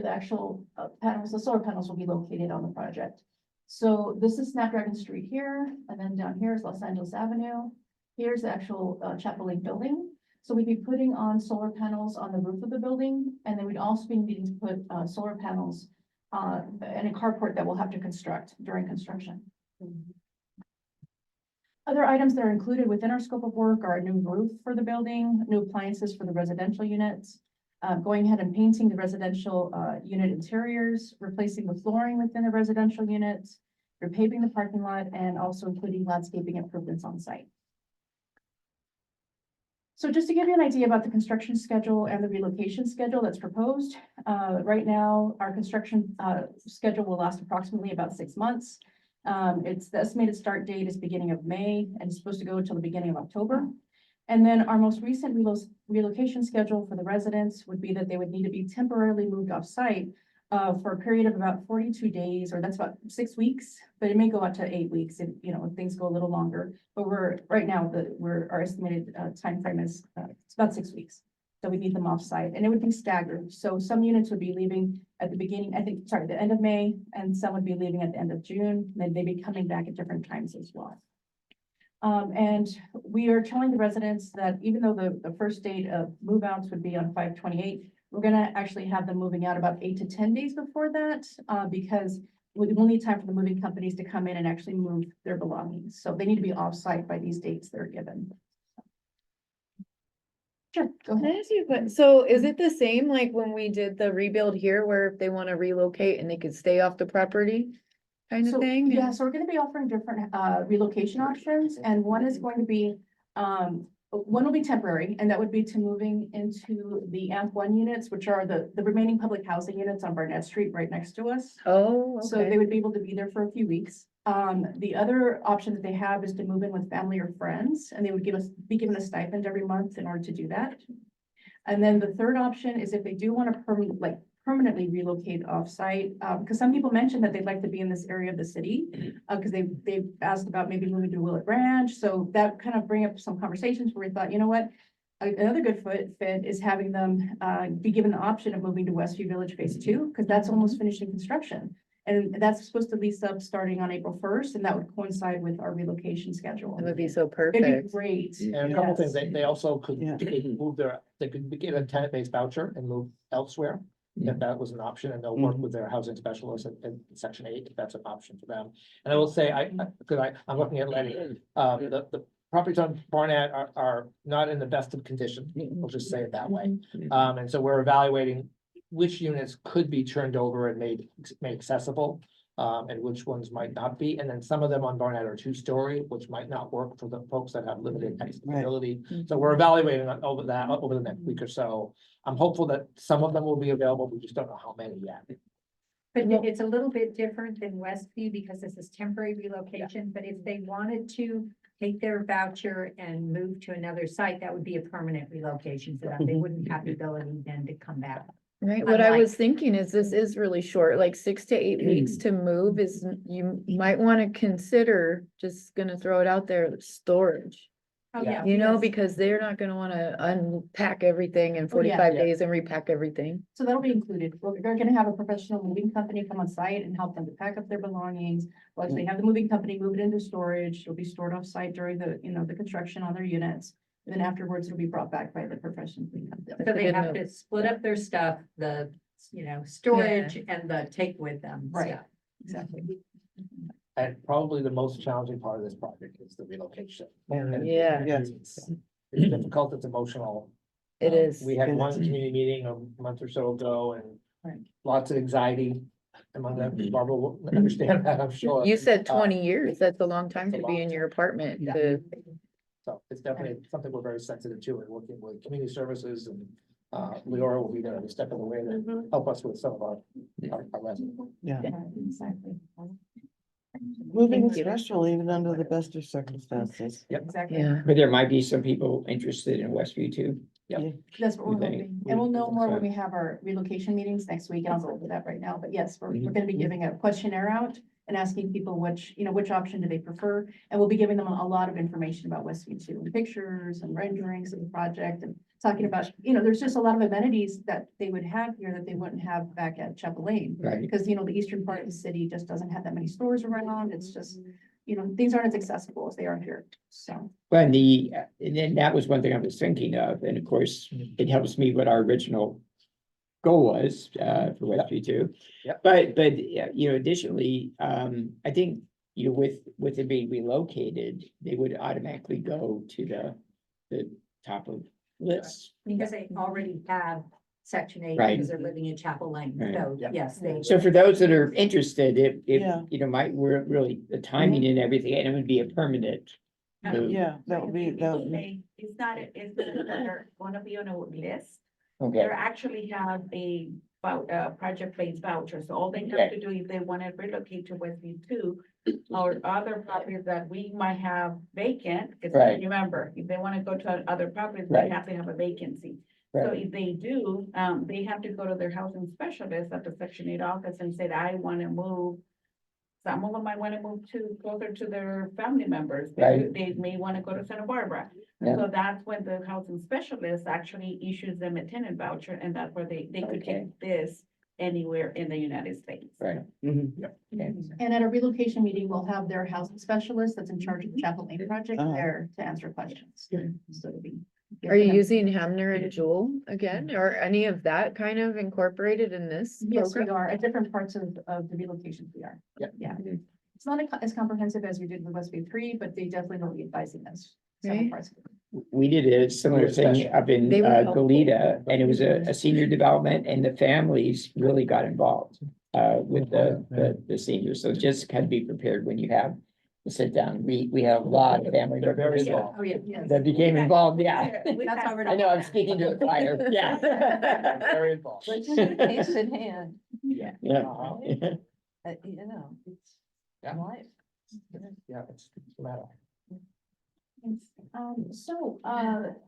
actual panels, the solar panels will be located on the project. So this is Snapdragon Street here, and then down here is Los Angeles Avenue. Here's the actual Chapel Lane building. So we'd be putting on solar panels on the roof of the building, and then we'd also be needing to put solar panels in a carport that we'll have to construct during construction. Other items that are included within our scope of work are a new roof for the building, new appliances for the residential units, going ahead and painting the residential unit interiors, replacing the flooring within the residential units, repaving the parking lot, and also including landscaping improvements on site. So just to give you an idea about the construction schedule and the relocation schedule that's proposed, right now our construction schedule will last approximately about 6 months. It's the estimated start date is beginning of May and it's supposed to go until the beginning of October. And then our most recent relocation schedule for the residents would be that they would need to be temporarily moved off site for a period of about 42 days, or that's about 6 weeks, but it may go up to 8 weeks if, you know, if things go a little longer. But right now, our estimated time frame is it's about 6 weeks. So we need them off site, and it would be staggered. So some units would be leaving at the beginning, the end of May, and some would be leaving at the end of June, and then they'd be coming back at different times as well. And we are telling the residents that even though the first date of move outs would be on 5/28, we're gonna actually have them moving out about 8 to 10 days before that, because we will need time for the moving companies to come in and actually move their belongings. So they need to be off site by these dates they're given. Sure, go Can ahead. I ask you a question? So is it the same like when we did the rebuild here where if they want to relocate and they could stay off the property kind of So, thing? yeah, so we're gonna be offering different relocation options, and one is going to be, one will be temporary, and that would be to moving into the AMP1 units, which are the remaining public housing units on Barnett Street right next to us. Oh, So they okay. would be able to be there for a few weeks. The other option that they have is to move in with family or friends, and they would be given a stipend every month in order to do that. And then the third option is if they do want to permanently relocate off-site, because some people mentioned that they'd like to be in this area of the city, because they've asked about maybe moving to Willett Ranch. So that kind of bring up some conversations where we thought, you know what? Another good fit is having them be given the option of moving to Westview Village Phase 2, because that's almost finishing construction. And that's supposed to lease up starting on April 1st, and that would coincide with our relocation schedule. It would be so It'd perfect. be great. And a couple of Yes. things, they also could Yeah. move they could get a tenant-based voucher and move elsewhere. If that was an option, and they'll work with their housing specialist in Section 8, if that's an option for them. And I will say, I'm looking at Lenny, the properties on Barnett are not in the best of condition, we'll just say it that way. And so we're evaluating which units could be turned over and made accessible. And which ones might not be, and then some of them on Barnett are 2-story, which might not work for the folks that have limited accessibility. So we're evaluating over the next week or so. I'm hopeful that some of them will be available, we just don't know how many yet. But it's a little bit different than Westview because this is temporary relocation, but if they wanted to take their voucher and move to another site, that would be a permanent relocation for them. They wouldn't have the ability then to come back. Right, what I Unlike- was thinking is this is really short, like 6 to 8 weeks to move is, you might wanna consider, just gonna throw it out there, storage. Oh, yeah. You know, yes. because they're not gonna wanna unpack everything in Oh, yeah. 45 Yeah. days and repack everything. So that'll be included. We're gonna have a professional moving company come on site and help them to pack up their belongings. We'll actually have the moving company move it into storage. It'll be stored off site during the, the construction on their units. And then afterwards, it'll be brought back by the professional moving company. So they good have move. to split up their stuff, the, storage and the take with them. Right. stuff. Exactly. And probably the most challenging part of this project is the relocation. And Yeah. It's difficult, it's emotional. It is. We had It one is. community meeting a month or so ago and Right. lots of anxiety among them. Barbara will understand that, I'm sure. You said Uh, 20 years, that's a long time it's a to be long in your apartment. Yeah. to- So it's definitely something we're very sensitive to and working with community services and Leora will be there every step of the way to help us with some of our residents. Yeah, Exactly. moving is Thank you. stressful even under the best of circumstances. Exactly. Yeah, But there might be some people interested in Westview too. That's what we're You think? hoping. And we'll know more when we have our relocation meetings next week, and I'll go over that right now. But yes, we're gonna be giving a questionnaire out and asking people which option do they prefer? And we'll be giving them a lot of information about Westview too, and pictures and renderings of the project and talking about, there's just a lot of amenities that they would have here that they wouldn't have back at Chapel Lane. Right. Because, the eastern part of the city just doesn't have that many stores around. It's just, things aren't as accessible as they are here, so. But and then that was one thing I was thinking of, and of course, it helps me what our original goal was, for Westview too. Yep. But, additionally, I think, with it being relocated, they would automatically go to the top of lists. Because they already have Section 8 Right. because they're living in Chapel Lane. Right. So, Yep. yes, they. So for those that are interested, if, Yeah. we're really, the timing and everything, and it would be a permanent move. Yeah, that would be. It's not, it's not, they're gonna be on a list. Okay, They actually have a project-based voucher, so all they have to do if they wanna relocate to Westview 2 or other properties that we might have vacant, because Right. remember, if they wanna go to other properties, Right. they have to have a vacancy. So right, if they do, they have to go to their housing specialist at the Section 8 office and say, I wanna move. Some of them might wanna move closer to their family members. Right. They may wanna go to Santa Barbara. Yeah. So that's when the housing specialist actually issues them a tenant voucher, and that's where they could Okay. take this anywhere in the United States. right. Mhm. Okay. And at a relocation meeting, we'll have their housing specialist that's in charge of the Chapel Lane project Uh-huh. there to answer questions. So it'll be. are you using Hamner and Jewel again, or any of that kind of incorporated in this Yes, we program? are. At different parts of the relocations we are. Yep. Yeah. It's not as comprehensive as we did with Westview 3, but they definitely will be advising us. several Right. parts of it. We did a similar Very thing special. up in They were helpful. Goleta, and it was a senior development, and the families really got involved with the seniors, so just kind of be prepared when you have to sit down. We have a lot of family They're very members involved. Oh, yeah, yes. that became involved, yeah. That's already. I know, I'm speaking to the choir, yeah. Very involved. But case in hand, Yeah. it's, Yeah. life. Yeah, it's a matter.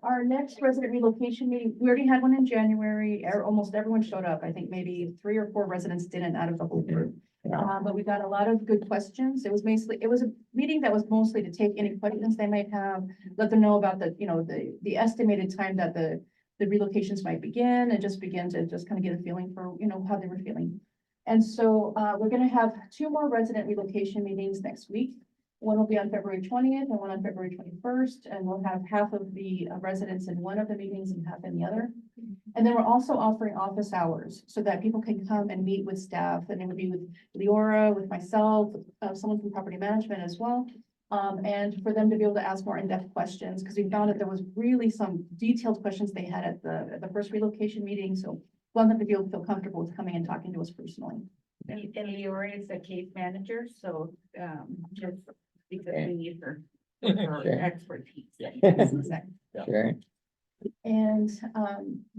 Our next resident relocation meeting, we already had one in January, almost everyone showed up. I think maybe 3 or 4 residents didn't out of the whole group. Yeah. But we got a lot of good questions. It was a meeting that was mostly to take any questions they might have, let them know about the estimated time that the relocations might begin, and just begin to just kind of get a feeling for, how they were feeling. And so, we're gonna have 2 more resident relocation meetings next week. One will be on February 20th and one on February 21st, and we'll have half of the residents in one of the meetings and half in the other. And then we're also offering office hours so that people can come and meet with staff, and it would be with Leora, with myself, someone from property management as well. And for them to be able to ask more in-depth questions, because we found that there was really some detailed questions they had at the first relocation meeting, so want them to feel comfortable with coming and talking to us personally. And Leora is the case manager, so, just because we need her, for her Sure. expertise. Sure. And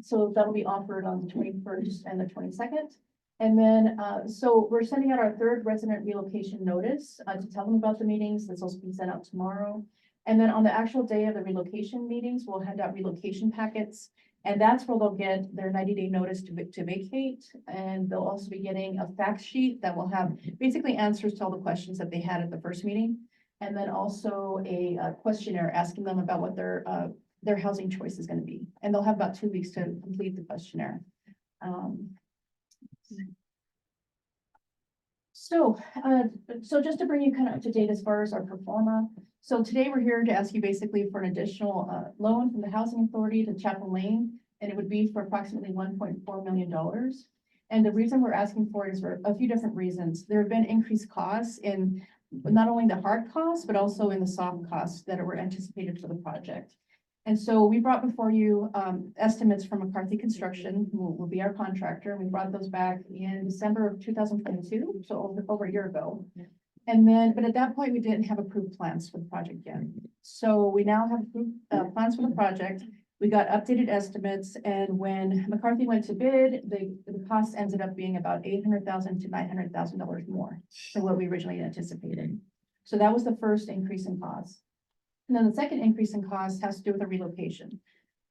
so that'll be offered on the 21st and the 22nd. And then, so we're sending out our third resident relocation notice to tell them about the meetings. This will be sent out tomorrow. And then on the actual day of the relocation meetings, we'll hand out relocation packets. And that's where they'll get their 90-day notice to vacate. And they'll also be getting a fact sheet that will have basically answers to all the questions that they had at the first meeting. And then also a questionnaire asking them about what their housing choice is going to be. And they'll have about 2 weeks to complete the questionnaire. So just to bring you kind of up to date as far as our pro forma. So today we're here to ask you basically for an additional loan from the Housing Authority to Chapel Lane, and it would be for approximately $1.4 million. And the reason we're asking for it is for a few different reasons. There have been increased costs in not only the hard costs, but also in the soft costs that were anticipated for the project. And so we brought before you estimates from McCarthy Construction, who will be our contractor. We brought those back in December of 2022, so over a year ago. And then, but at that point, we didn't have approved plans for the project yet. So we now have approved plans for the project. We got updated estimates, and when McCarthy went to bid, the cost ended up being about $800,000 to $900,000 more than what we originally anticipated. So that was the first increase in cost. And then the second increase in cost has to do with the relocation.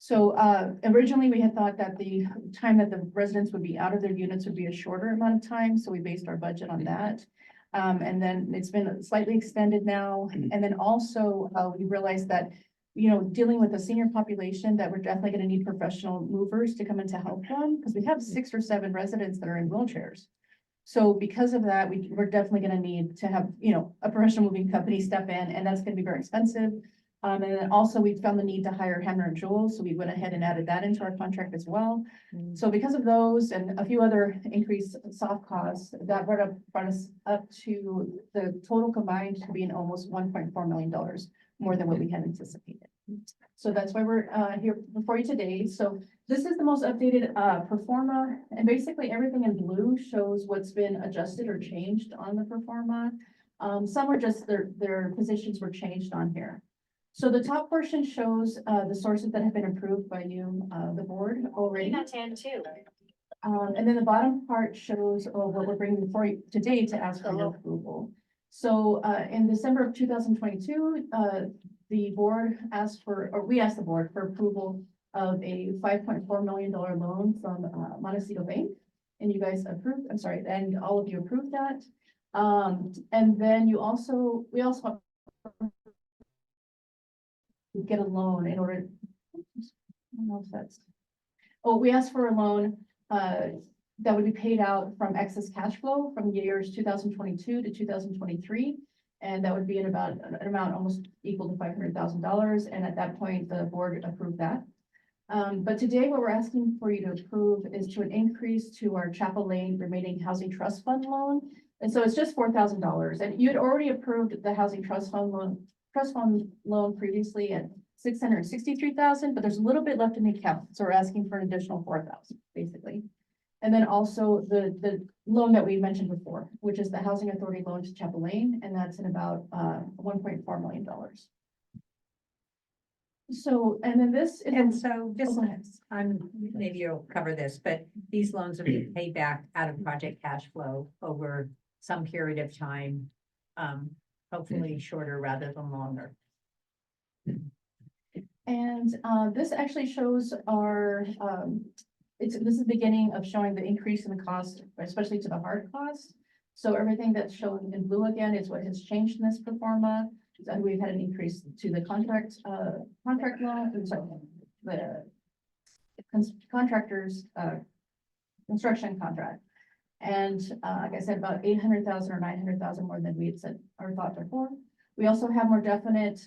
So originally we had thought that the time that the residents would be out of their units would be a shorter amount of time. So we based our budget on that. And then it's been slightly extended now. And then also we realized that, you know, dealing with a senior population, that we're definitely going to need professional movers to come in to help them, because we have 6 or 7 residents that are in wheelchairs. So because of that, we're definitely going to need to have, you know, a professional moving company step in, and that's going to be very expensive. And then also we found the need to hire Hammer and Jewel, so we went ahead and added that into our contract as well. So because of those and a few other increased soft costs, that brought us up to the total combined to being almost $1.4 million more than what we had anticipated. So that's why we're here before you today. So this is the most updated pro forma, and basically everything in blue shows what's been adjusted or changed on the pro forma. Some were just their positions were changed on here. So the top portion shows the sources that have been approved by you, the board already. And then the bottom part shows what we're bringing before you today to ask for your approval. So in December of 2022, the board asked for, or we asked the board for approval of a $5.4 million loan from Montecito Bank. And you guys approved, I'm sorry, and all of you approved that. And then we also get a loan in order, I don't know if that's, we asked for a loan that would be paid out from excess cash flow from years 2022 to 2023. And that would be an amount almost equal to $500,000. And at that point, the board approved that. But today what we're asking for you to approve is to an increase to our Chapel Lane remaining housing trust fund loan. And so it's just $4,000. And you had already approved the housing trust fund loan previously at $663,000, but there's a little bit left in the account. So we're asking for an additional $4,000 basically. And then also the loan that we mentioned before, which is the Housing Authority loan to Chapel Lane, and that's in about $1.4 million. So, and then this is. And so just, go ahead. maybe you'll cover this, but these loans will be paid back out of project cash flow over some period of time, hopefully shorter rather than longer. And this actually shows our, this is the beginning of showing the increase in the cost, especially to the hard costs. So everything that's shown in blue again is what has changed in this pro forma. And we've had an increase to the contract loan, sorry, the contractor's construction contract. And like I said, about 800,000 or 900,000 more than we had said or thought before. We also have more definite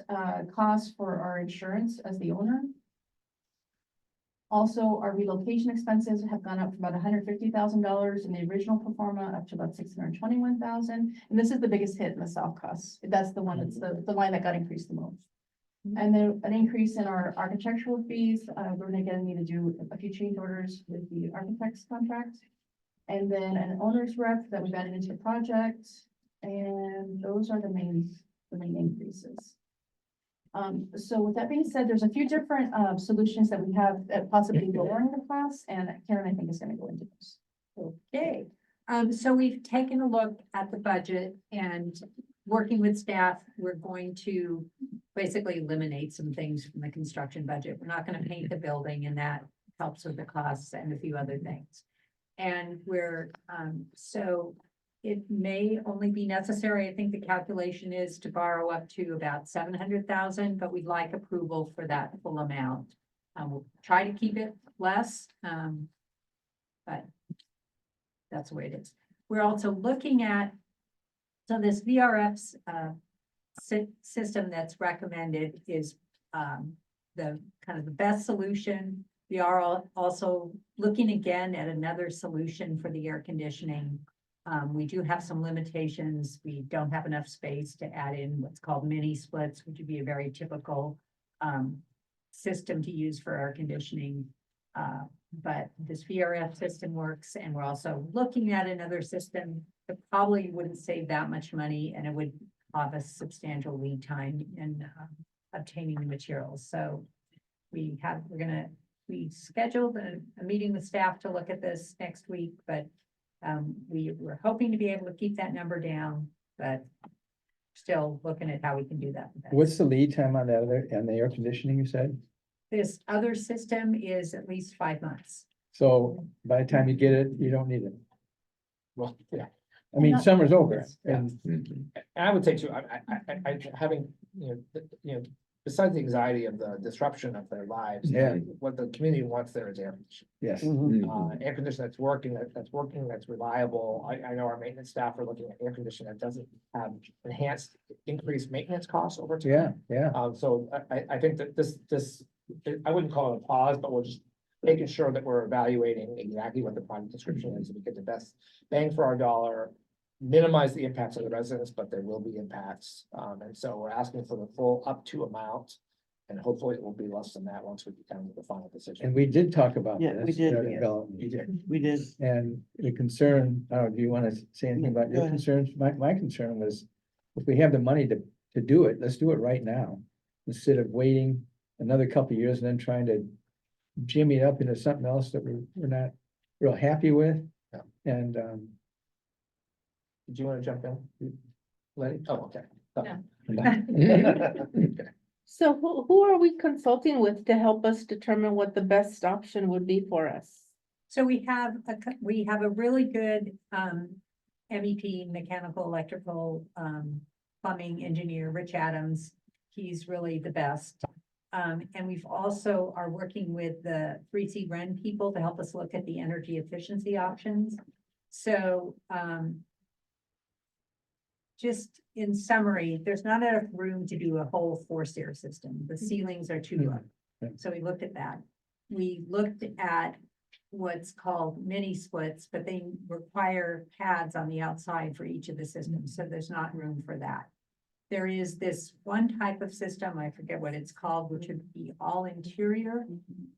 costs for our insurance as the owner. Also, our relocation expenses have gone up from about $150,000 in the original pro forma up to about $621,000. And this is the biggest hit in the soft costs. That's the one that's the line that got increased the most. And then an increase in our architectural fees. We're gonna need to do a few change orders with the architect's contract. And then an owner's rep that we've added into the project. And those are the main increases. So with that being said, there's a few different, solutions that we have at possibly lowering the cost, and Karen, I think, is gonna go into this. Okay, so we've taken a look at the budget and working with staff, we're going to basically eliminate some things from the construction budget. We're not gonna paint the building, and that helps with the costs and a few other things. And so it may only be necessary, I think the calculation is to borrow up to about 700,000, but we'd like approval for that full amount. We'll try to keep it less, but that's the way it is. We're also looking at, so this VRF's system that's recommended is the kind of the best solution. We are also looking again at another solution for the air conditioning. We do have some limitations. We don't have enough space to add in what's called mini splits, which would be a very typical system to use for air conditioning. But this VRF system works, and we're also looking at another system that probably wouldn't save that much money, and it would have a substantial lead time in obtaining the materials. So we scheduled a meeting with staff to look at this next week, but we're hoping to be able to keep that number down, but still looking at how we can do that. What's the lead time on that other, and the air conditioning, you said? This other system is at least 5 months. So by the time you get it, you don't need it. Well, yeah. I mean, summer's over, and And I would say too, I having, besides the anxiety of the disruption of their lives. Yeah. What the community wants there is air conditioning. yes. Air conditioning that's working, that's reliable. I know our maintenance staff are looking at air conditioning that doesn't have enhanced increased maintenance costs over time. Yeah, yeah. So I think that this, I wouldn't call it a pause, but we're just making sure that we're evaluating exactly what the project description is, and we get the best bang for our dollar, minimize the impacts of the residents, but there will be impacts. And so we're asking for the full up to amount, and hopefully it will be less than that once we come to the final decision. And we did talk about Yeah, this. we did, in our yes. development. We did. And the concern, I don't know, do you want to say anything about Go your ahead. concerns? My concern was, if we have the money to do it, let's do it right now. Instead of waiting another couple of years and then trying to jimmy it up into something else that we're not real happy with. Yeah. And, Did you want to jump in? Lenny? Oh, okay. So who are we consulting with to help us determine what the best option would be for us? So we have a really good MEP, mechanical, electrical, plumbing engineer, Rich Adams. He's really the best. And we've also are working with the 3C Ren people to help us look at the energy efficiency options. So just in summary, there's not enough room to do a whole forced air system. The ceilings are too low. Yeah. So we looked at that. We looked at what's called mini splits, but they require pads on the outside for each of the systems. So there's not room for that. There is this one type of system, I forget what it's called, which would be all interior.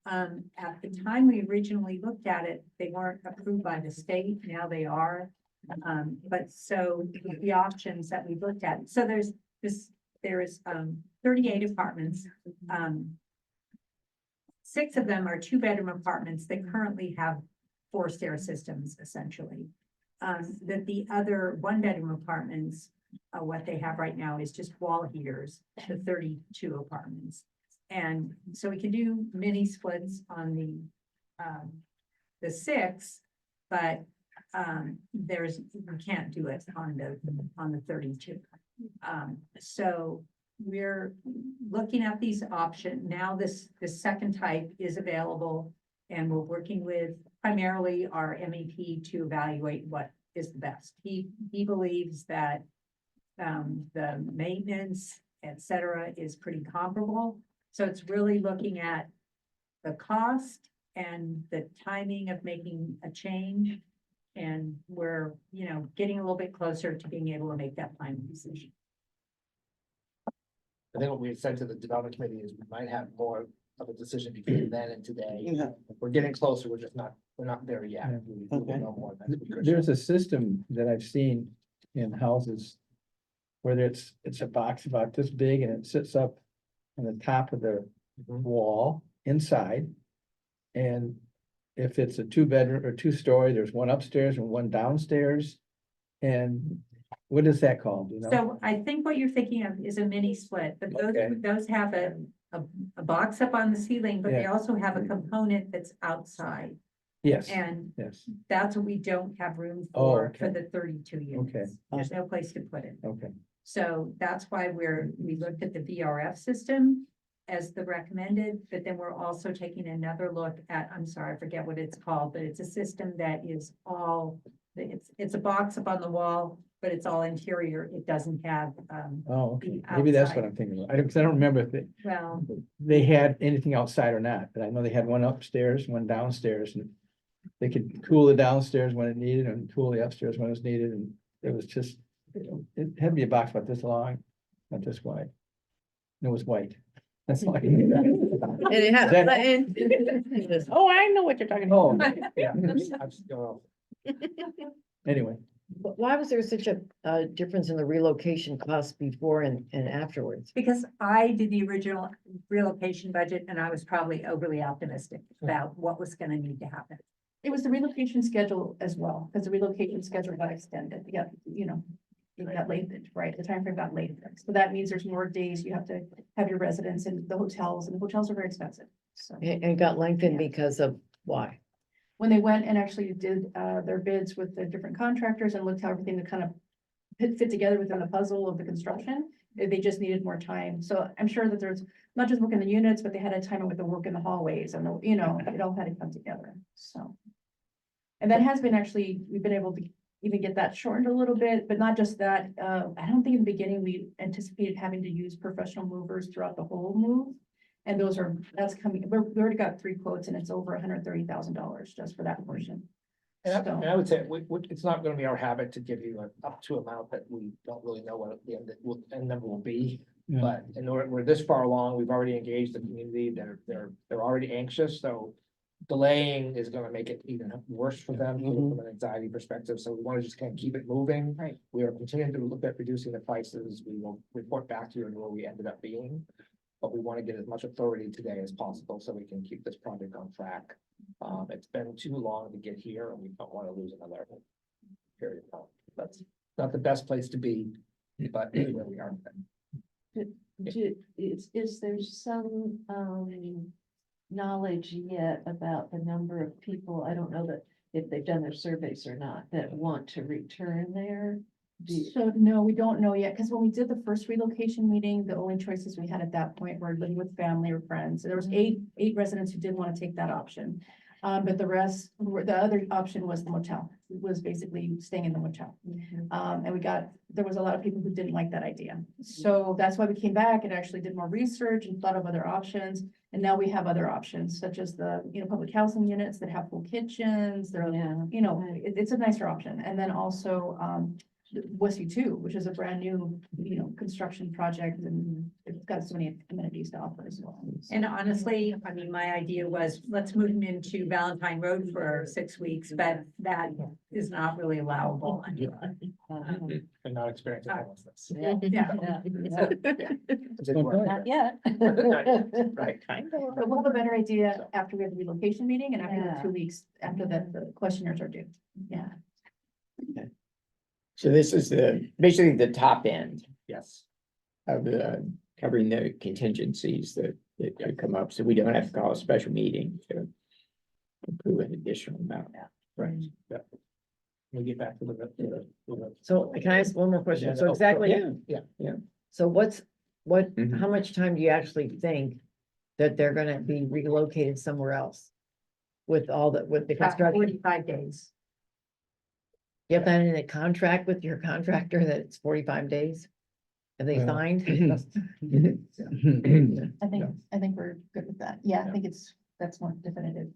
At the time we originally looked at it, they weren't approved by the state. Now they are. But so the options that we looked at, so there is 38 apartments. 6 of them are 2-bedroom apartments that currently have forced air systems, essentially. That the other 1-bedroom apartments, what they have right now is just wall heaters, the 32 apartments. And so we can do mini splits on the 6, but we can't do it on the 32. So we're looking at these options now. This second type is available, and we're working with primarily our MEP to evaluate what is the best. He believes that the maintenance, et cetera, is pretty comparable. So it's really looking at the cost and the timing of making a change. And we're, getting a little bit closer to being able to make that final decision. I think what we had said to the development committee is we might have more of a decision between then and today. Yeah. We're getting closer, we're not there yet. Yeah. We will know more next week or so. There's a system that I've seen in houses. Where it's a box about this big and it sits up on the top of the wall inside. And if it's a 2-bedroom or 2-story, there's one upstairs and one downstairs. And what is that called, you know? So I think what you're thinking of is a mini split, but Okay. those have a box up on the ceiling, but they Yeah. also have a component that's outside. Yes, And yes, that's what we don't have room Oh, for okay. the 32 units. Okay. There's no place to put it. okay. So that's why we looked at the VRF system as the recommended, but then we're also taking another look at, I'm sorry, I forget what it's called, but it's a system that is all, it's a box up on the wall, but it's all interior. It doesn't have, Oh, okay. the Maybe that's what outside. I'm thinking of. I don't remember if well, they had anything outside or not, but I know they had one upstairs, one downstairs, and they could cool the downstairs when it needed and cool the upstairs when it was needed, and it was just, it had to be a box about this long, not this wide. And it was white. That's all I knew. And it has, That- oh, I know what you're talking Oh, about. Yeah. I'm just going- anyway, Why was there such a difference in the relocation costs before and afterwards? because I did the original relocation budget and I was probably overly optimistic about what was gonna need to happen. It was the relocation schedule as well, because the relocation schedule got extended, yeah, you know. It got lengthened, right? The timeframe got lengthened. So that means there's more days you have to have your residents in the hotels, and the hotels are very expensive. So And got lengthened because of why? when they went and actually did their bids with the different contractors and looked how everything to kind of fit together within the puzzle of the construction, they just needed more time. So I'm sure that there's not just work in the units, but they had a time with the work in the hallways and the, you know, it all had to come together, so. And that has been actually, we've been able to even get that shortened a little bit, but not just that. I don't think in the beginning we anticipated having to use professional movers throughout the whole move. And that's coming, we already got 3 quotes and it's over $130,000 just for that portion. And I would say, it's not gonna be our habit to give you an up to amount that we don't really know what the end number will be. Yeah. But in order, we're this far along, we've already engaged the community, they're already anxious, so delaying is gonna make it even worse for them from an anxiety perspective, so we wanna just kind of keep it moving. Right. We are continuing to look at reducing the prices, we will report back to you on where we ended up being. But we want to get as much authority today as possible so we can keep this project on track. It's been too long to get here and we don't want to lose another period of time. That's not the best place to be, but where we are. Is there some knowledge yet about the number of people, I don't know that if they've done their surveys or not, that want to return there? So no, we don't know yet, because when we did the first relocation meeting, the only choices we had at that point were living with family or friends. There was eight residents who didn't want to take that option. But the other option was the motel, was basically staying in the motel. And there was a lot of people who didn't like that idea. So that's why we came back and actually did more research and thought of other options. And now we have other options, such as the, public housing units that have full kitchens, it's a nicer option. And then also, Westview 2, which is a brand new, construction project, and it's got so many amenities to offer as well. And honestly, I mean, my idea was, let's move them into Valentine Road for 6 weeks, but that is not really allowable. And not experiencing homelessness. Yeah. Not yet. Right. But we'll have a better idea after we have the relocation meeting and after the 2 weeks after the questionnaires are due. Yeah. So this is basically the top end Yes. of covering the contingencies that could come up, so we don't have to call a special meeting to approve an additional amount. Right. Yeah. We'll get back to the. So can I ask one more question? So exactly, Yeah. so Mhm. how much time do you actually think that they're gonna be relocated somewhere else? With the construction? 45 days. You have that in a contract with your contractor that it's 45 days? Have they Well, signed? I think we're good with that. Yeah, I think that's more definitive,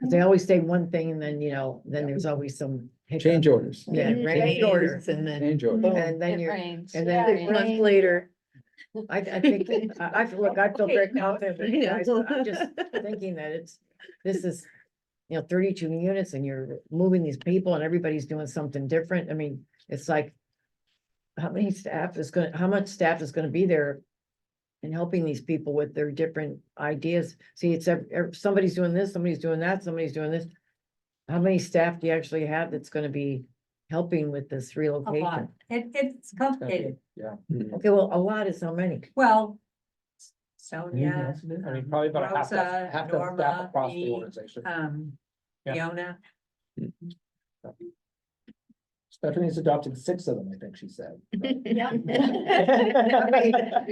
Cause they always say one thing and then, then there's always some. hiccup. Change orders. Yeah, change orders and then, Change orders. and then It you're, rains. and Yeah, then it 6 months rains. later. I think, I feel, look, I feel very Okay. confident with you guys, but I'm just thinking that this is. 32 units and you're moving these people and everybody's doing something different. I mean, it's like. How much staff is gonna be there? And helping these people with their different ideas. See, it's somebody's doing this, somebody's doing that, somebody's doing this. How many staff do you actually have that's gonna be helping with this relocation? It's complicated. Yeah. Okay, well, a lot is how many? Well, I mean, probably about half the staff across the organization. Yeah. Fiona. Stephanie's adopted 6 of them, I think she said.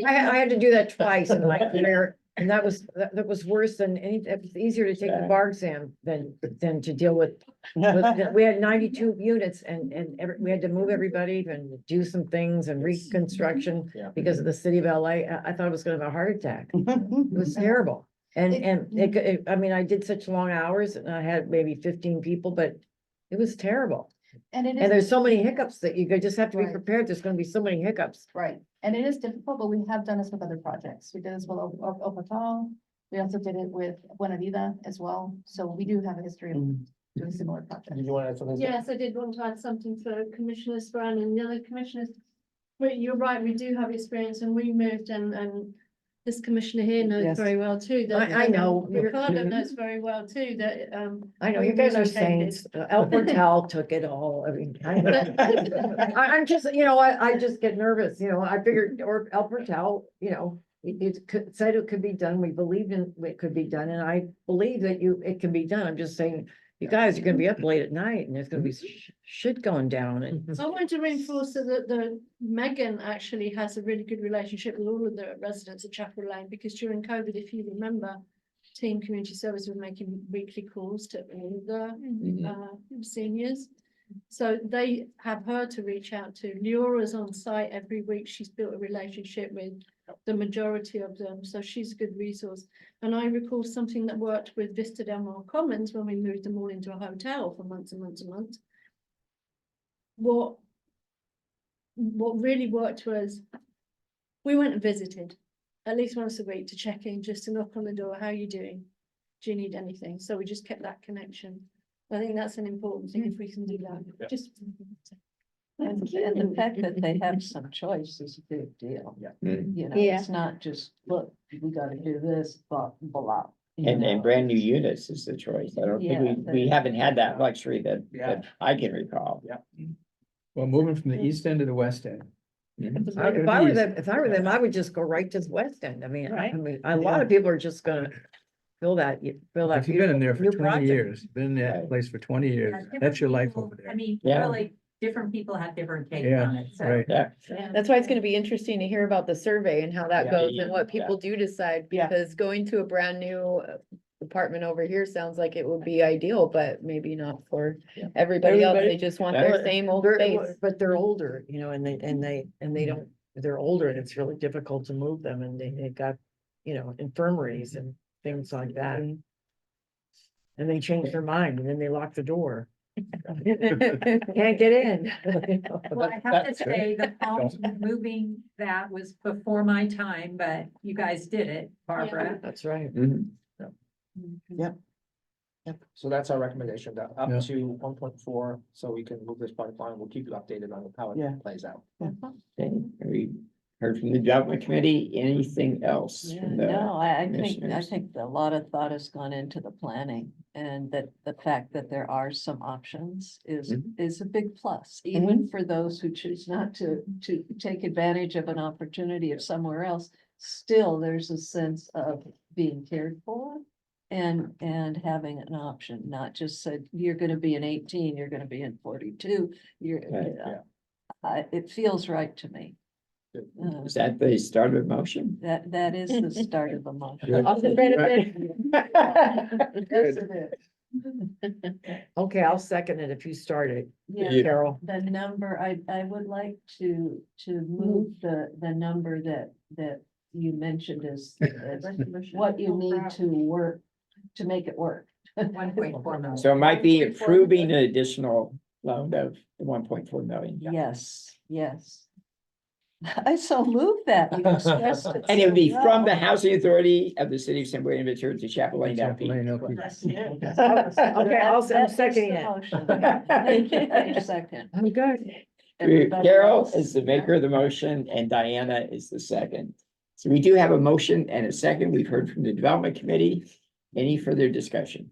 I had to do that twice in my career, and that was worse than it was easier to take the bar exam than to deal with. We had 92 units and we had to move everybody and do some things and reconstruction Yeah. because of the city of LA. I thought I was gonna have a heart attack. It was terrible. And I mean, I did such long hours and I had maybe 15 people, but it was terrible. And it And is, there's so many hiccups that you just have to be Right. prepared. There's gonna be so many hiccups. right, and it is difficult, but we have done this with other projects. We did this with Opatal. We also did it with Buenaventura as well. So we do have a history of doing similar projects. Did you want to add something? Yes, I did want to add something for Commissioner Span and the other commissioners. But you're right, we do have experience and we moved and this commissioner here knows Yes. very well too. That I know. Ricardo knows very well too that, I know, we you guys are relocated. saints. El Portal took it all. I mean, I'm just, I just get nervous, I figured, or El Portal, said it could be done. We believed in it could be done, and I believe that it can be done. I'm just saying, you guys are gonna be up late at night and there's gonna be shit going down and. I want to reinforce that the Megan actually has a really good relationship with all of the residents of Chapel Lane, because during COVID, if you remember, Team Community Service was making weekly calls to all of the seniors. So they have her to reach out to. Leora's on site every week. She's built a relationship with the majority of them, so she's a good resource. And I recall something that worked with Vista Del Mar Commons when we moved them all into a hotel for months and months and months. What really worked was we went and visited at least once a week to check in, just to knock on the door. How are you doing? Do you need anything? So we just kept that connection. I think that's an important thing if we can do that. Yeah. Just. And the fact that they have some choice is a big deal. Yeah. Yeah. It's not just, look, we gotta do this, blah, blah. And brand new units is the choice. I don't Yeah, think we haven't had that luxury that I can recall. Well, moving from the east end to the west end. Mhm. If I were them, I would just go right to the West End. I mean, a lot of people are just gonna fill that. If you've been in there for new 20 project. years, been in that Right. place for 20 years, that's your life over there. mean, Yeah. really, different people have different takes Yeah, on it, so. right. Yeah, That's why it's gonna be interesting to hear about the survey and how that Yeah. goes and what Yeah. people do decide, Yeah. because going to a brand new apartment over here sounds like it would be ideal, but maybe not for Yeah. everybody else. They Everybody. just want Yeah. their same old They're- space. But they're older, and they don't, they're older and it's really difficult to move them and they've got, infirmaries and things like that. And they change their mind and then they lock the door. Can't get in. Well, I have to say, the fault of moving that was before my time, but you guys did it, Barbara. That's right. Mhm. So that's our recommendation, that Yeah. up to 1.4, so we can move this pipeline. We'll keep you updated on how Yeah. it plays out. Okay, we heard from the development committee. Anything else? Yeah, from the no, I think, commissioners? a lot of thought has gone into the planning, and that the fact that there are some options is a big plus. Even for those who choose not to take advantage of an opportunity of somewhere else, still there's a sense of being cared for. And having an option, not just said, you're gonna be in 18, you're gonna be in 42, it feels right to me. Is that the start of motion? That is the start of the motion. Good. Okay, I'll second it if you start it, Yeah, Carol. the number, I would like to move the number that you mentioned as what you need to work, to make it work, 1.4 million. So it might be approving an additional loan of 1.4 million. Yes, yes. I so moved that. You expressed it And it would be so from the well. Housing Authority of the City of San Buenaventura to Chapel Chapel Lane. Lane, LP. Yes. Okay, I'm seconding it. Thank you for your second. I'm good. Everybody Carol else? is the maker of the motion and Diana is the second. So we do have a motion and a second. We've heard from the Development Committee. Any further discussion?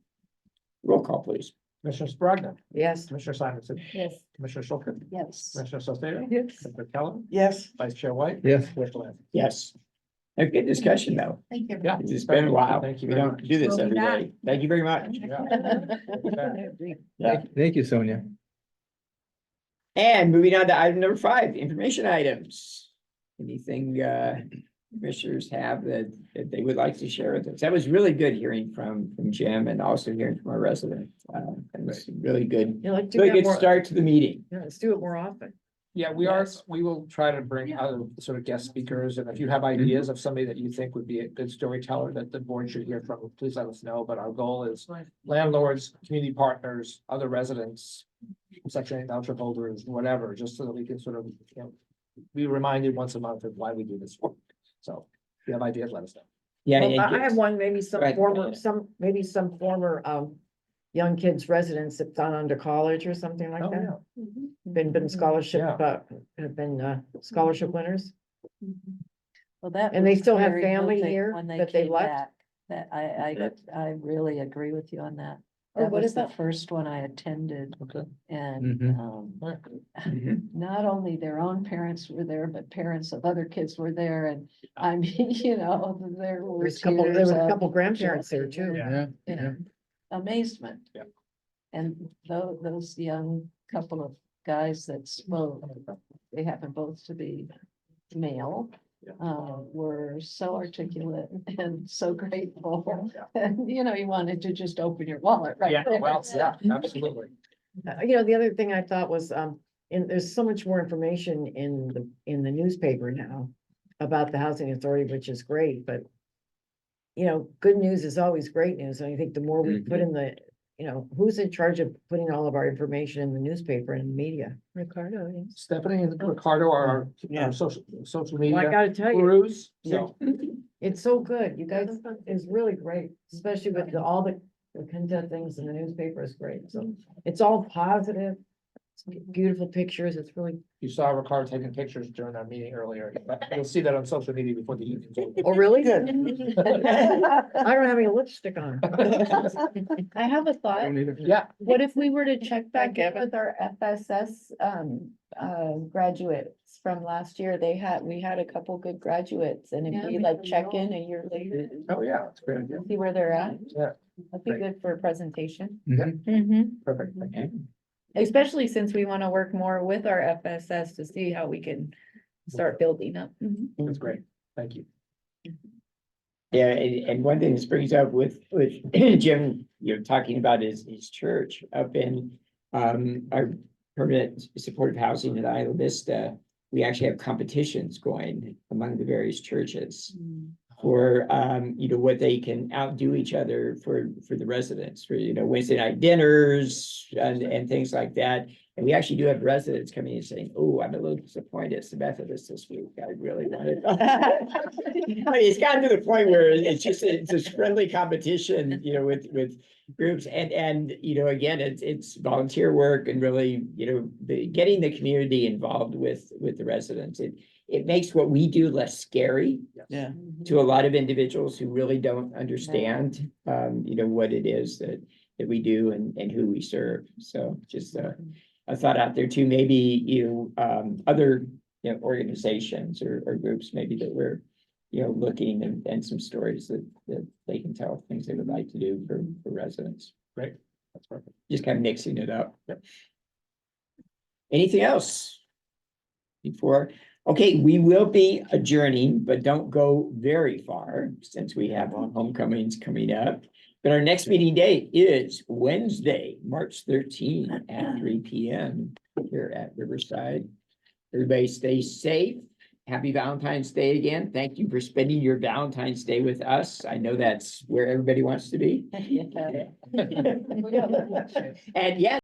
Roll call, please. Commissioner Spragna, Yes. Commissioner Simonson, Yes. Commissioner Schultz, Yes. Commissioner Sostero, Yes. Commissioner Kellum, Yes, Vice Chair White. Yes. Commissioner Lance. Yes. A good discussion, though. Thank you. Yeah. It's been a while. Thank you We very don't much. do this We'll be every back. day. Thank you very much. Yeah. Thank you, Sonia. And moving on to item number 5, information items. Anything commissioners have that they would like to share with us? That was really good hearing from Jim and also hearing from our resident. It was really good. You like to Really get good more, start to the meeting. yeah, let's do it more often. Yeah, we will try to bring other sort of guest speakers, and if you have ideas of somebody that you think would be a good storyteller that the board should hear from, please let us know, but our goal is landlords, community partners, other residents, Section 8 voucher holders, whatever, just so that we can sort of, be reminded once a month of why we do this work. So if you have ideas, let us know. Yeah. Well, it I gets- have one, maybe some Go ahead, former, Diana. some former, young kids residents have gone on to college or something like Oh, that. yeah. Been scholarship, Yeah. have been, scholarship winners. Well, that. And they was still have very family moving here when that they came left? back. That I really agree with you on that. Or That what was is the that? first one I attended Okay. and, Mhm. not only their own parents were there, but parents of other kids were there and I mean, there were There's a couple, there tears were a of couple grandparents there too. Yeah. Yeah. amazement. Yeah. And those young couple of guys that's, well, they happen both to be male. Were so articulate and so grateful. And you wanted to just open your wallet right Yeah, there. well, yeah, absolutely. The other thing I thought was, and there's so much more information in the newspaper now about the housing authority, which is great, but good news is always great news. And I think the more we put in the, who's in charge of putting all of our information in the newspaper and the media? Ricardo. Stephanie and Ricardo are Yeah. our social Well, I media gotta tell you, gurus, so. it's so good. You guys, it's really great, especially with all the content things in the newspaper is great. So it's all positive. It's beautiful pictures. It's really, You saw Ricardo taking pictures during our meeting earlier. You'll see that on social media before the evening's over. oh, really? I don't have any lipstick on. I have a thought. Yeah, What if we were to check back in with our FSS graduates from last year? We had a couple good graduates, and Yeah, if we we like can check roll. in a year later, oh, yeah, it's a great idea. see where they're at. Yeah. That'd be good for a presentation. Perfect, thank you. Especially since we want to work more with our FSS to see how we can start building up. That's great, thank you. Yeah, and one thing this brings up with Jim, talking about his church up in our permanent supportive housing in Isla Vista. We actually have competitions going among the various churches for what they can outdo each other for the residents, for Wednesday night dinners and things like that. And we actually do have residents coming in saying, "Oh, I'm a little disappointed it's the Methodist this week. I really wanted." It's gotten to the point where it's this friendly competition, with groups and again, it's volunteer work and really, getting the community involved with the residents. It makes what we do less scary yeah. to a lot of individuals who really don't understand, what it is that we do and who we serve. So just a thought out there too, maybe, other, organizations or groups maybe that we're, looking and some stories that they can tell, things they would like to do for residents. Great, that's perfect. Just kind of mixing it up. Yep. Anything else? Before, okay, we will be adjourning, but don't go very far since we have homecomings coming up. But our next meeting date is Wednesday, March 13 at 3 p.m. here at Riverside. Everybody stay safe happy Valentine's Day again. Thank you for spending your Valentine's Day with us. I know that's where everybody wants to be. Yeah. And yes,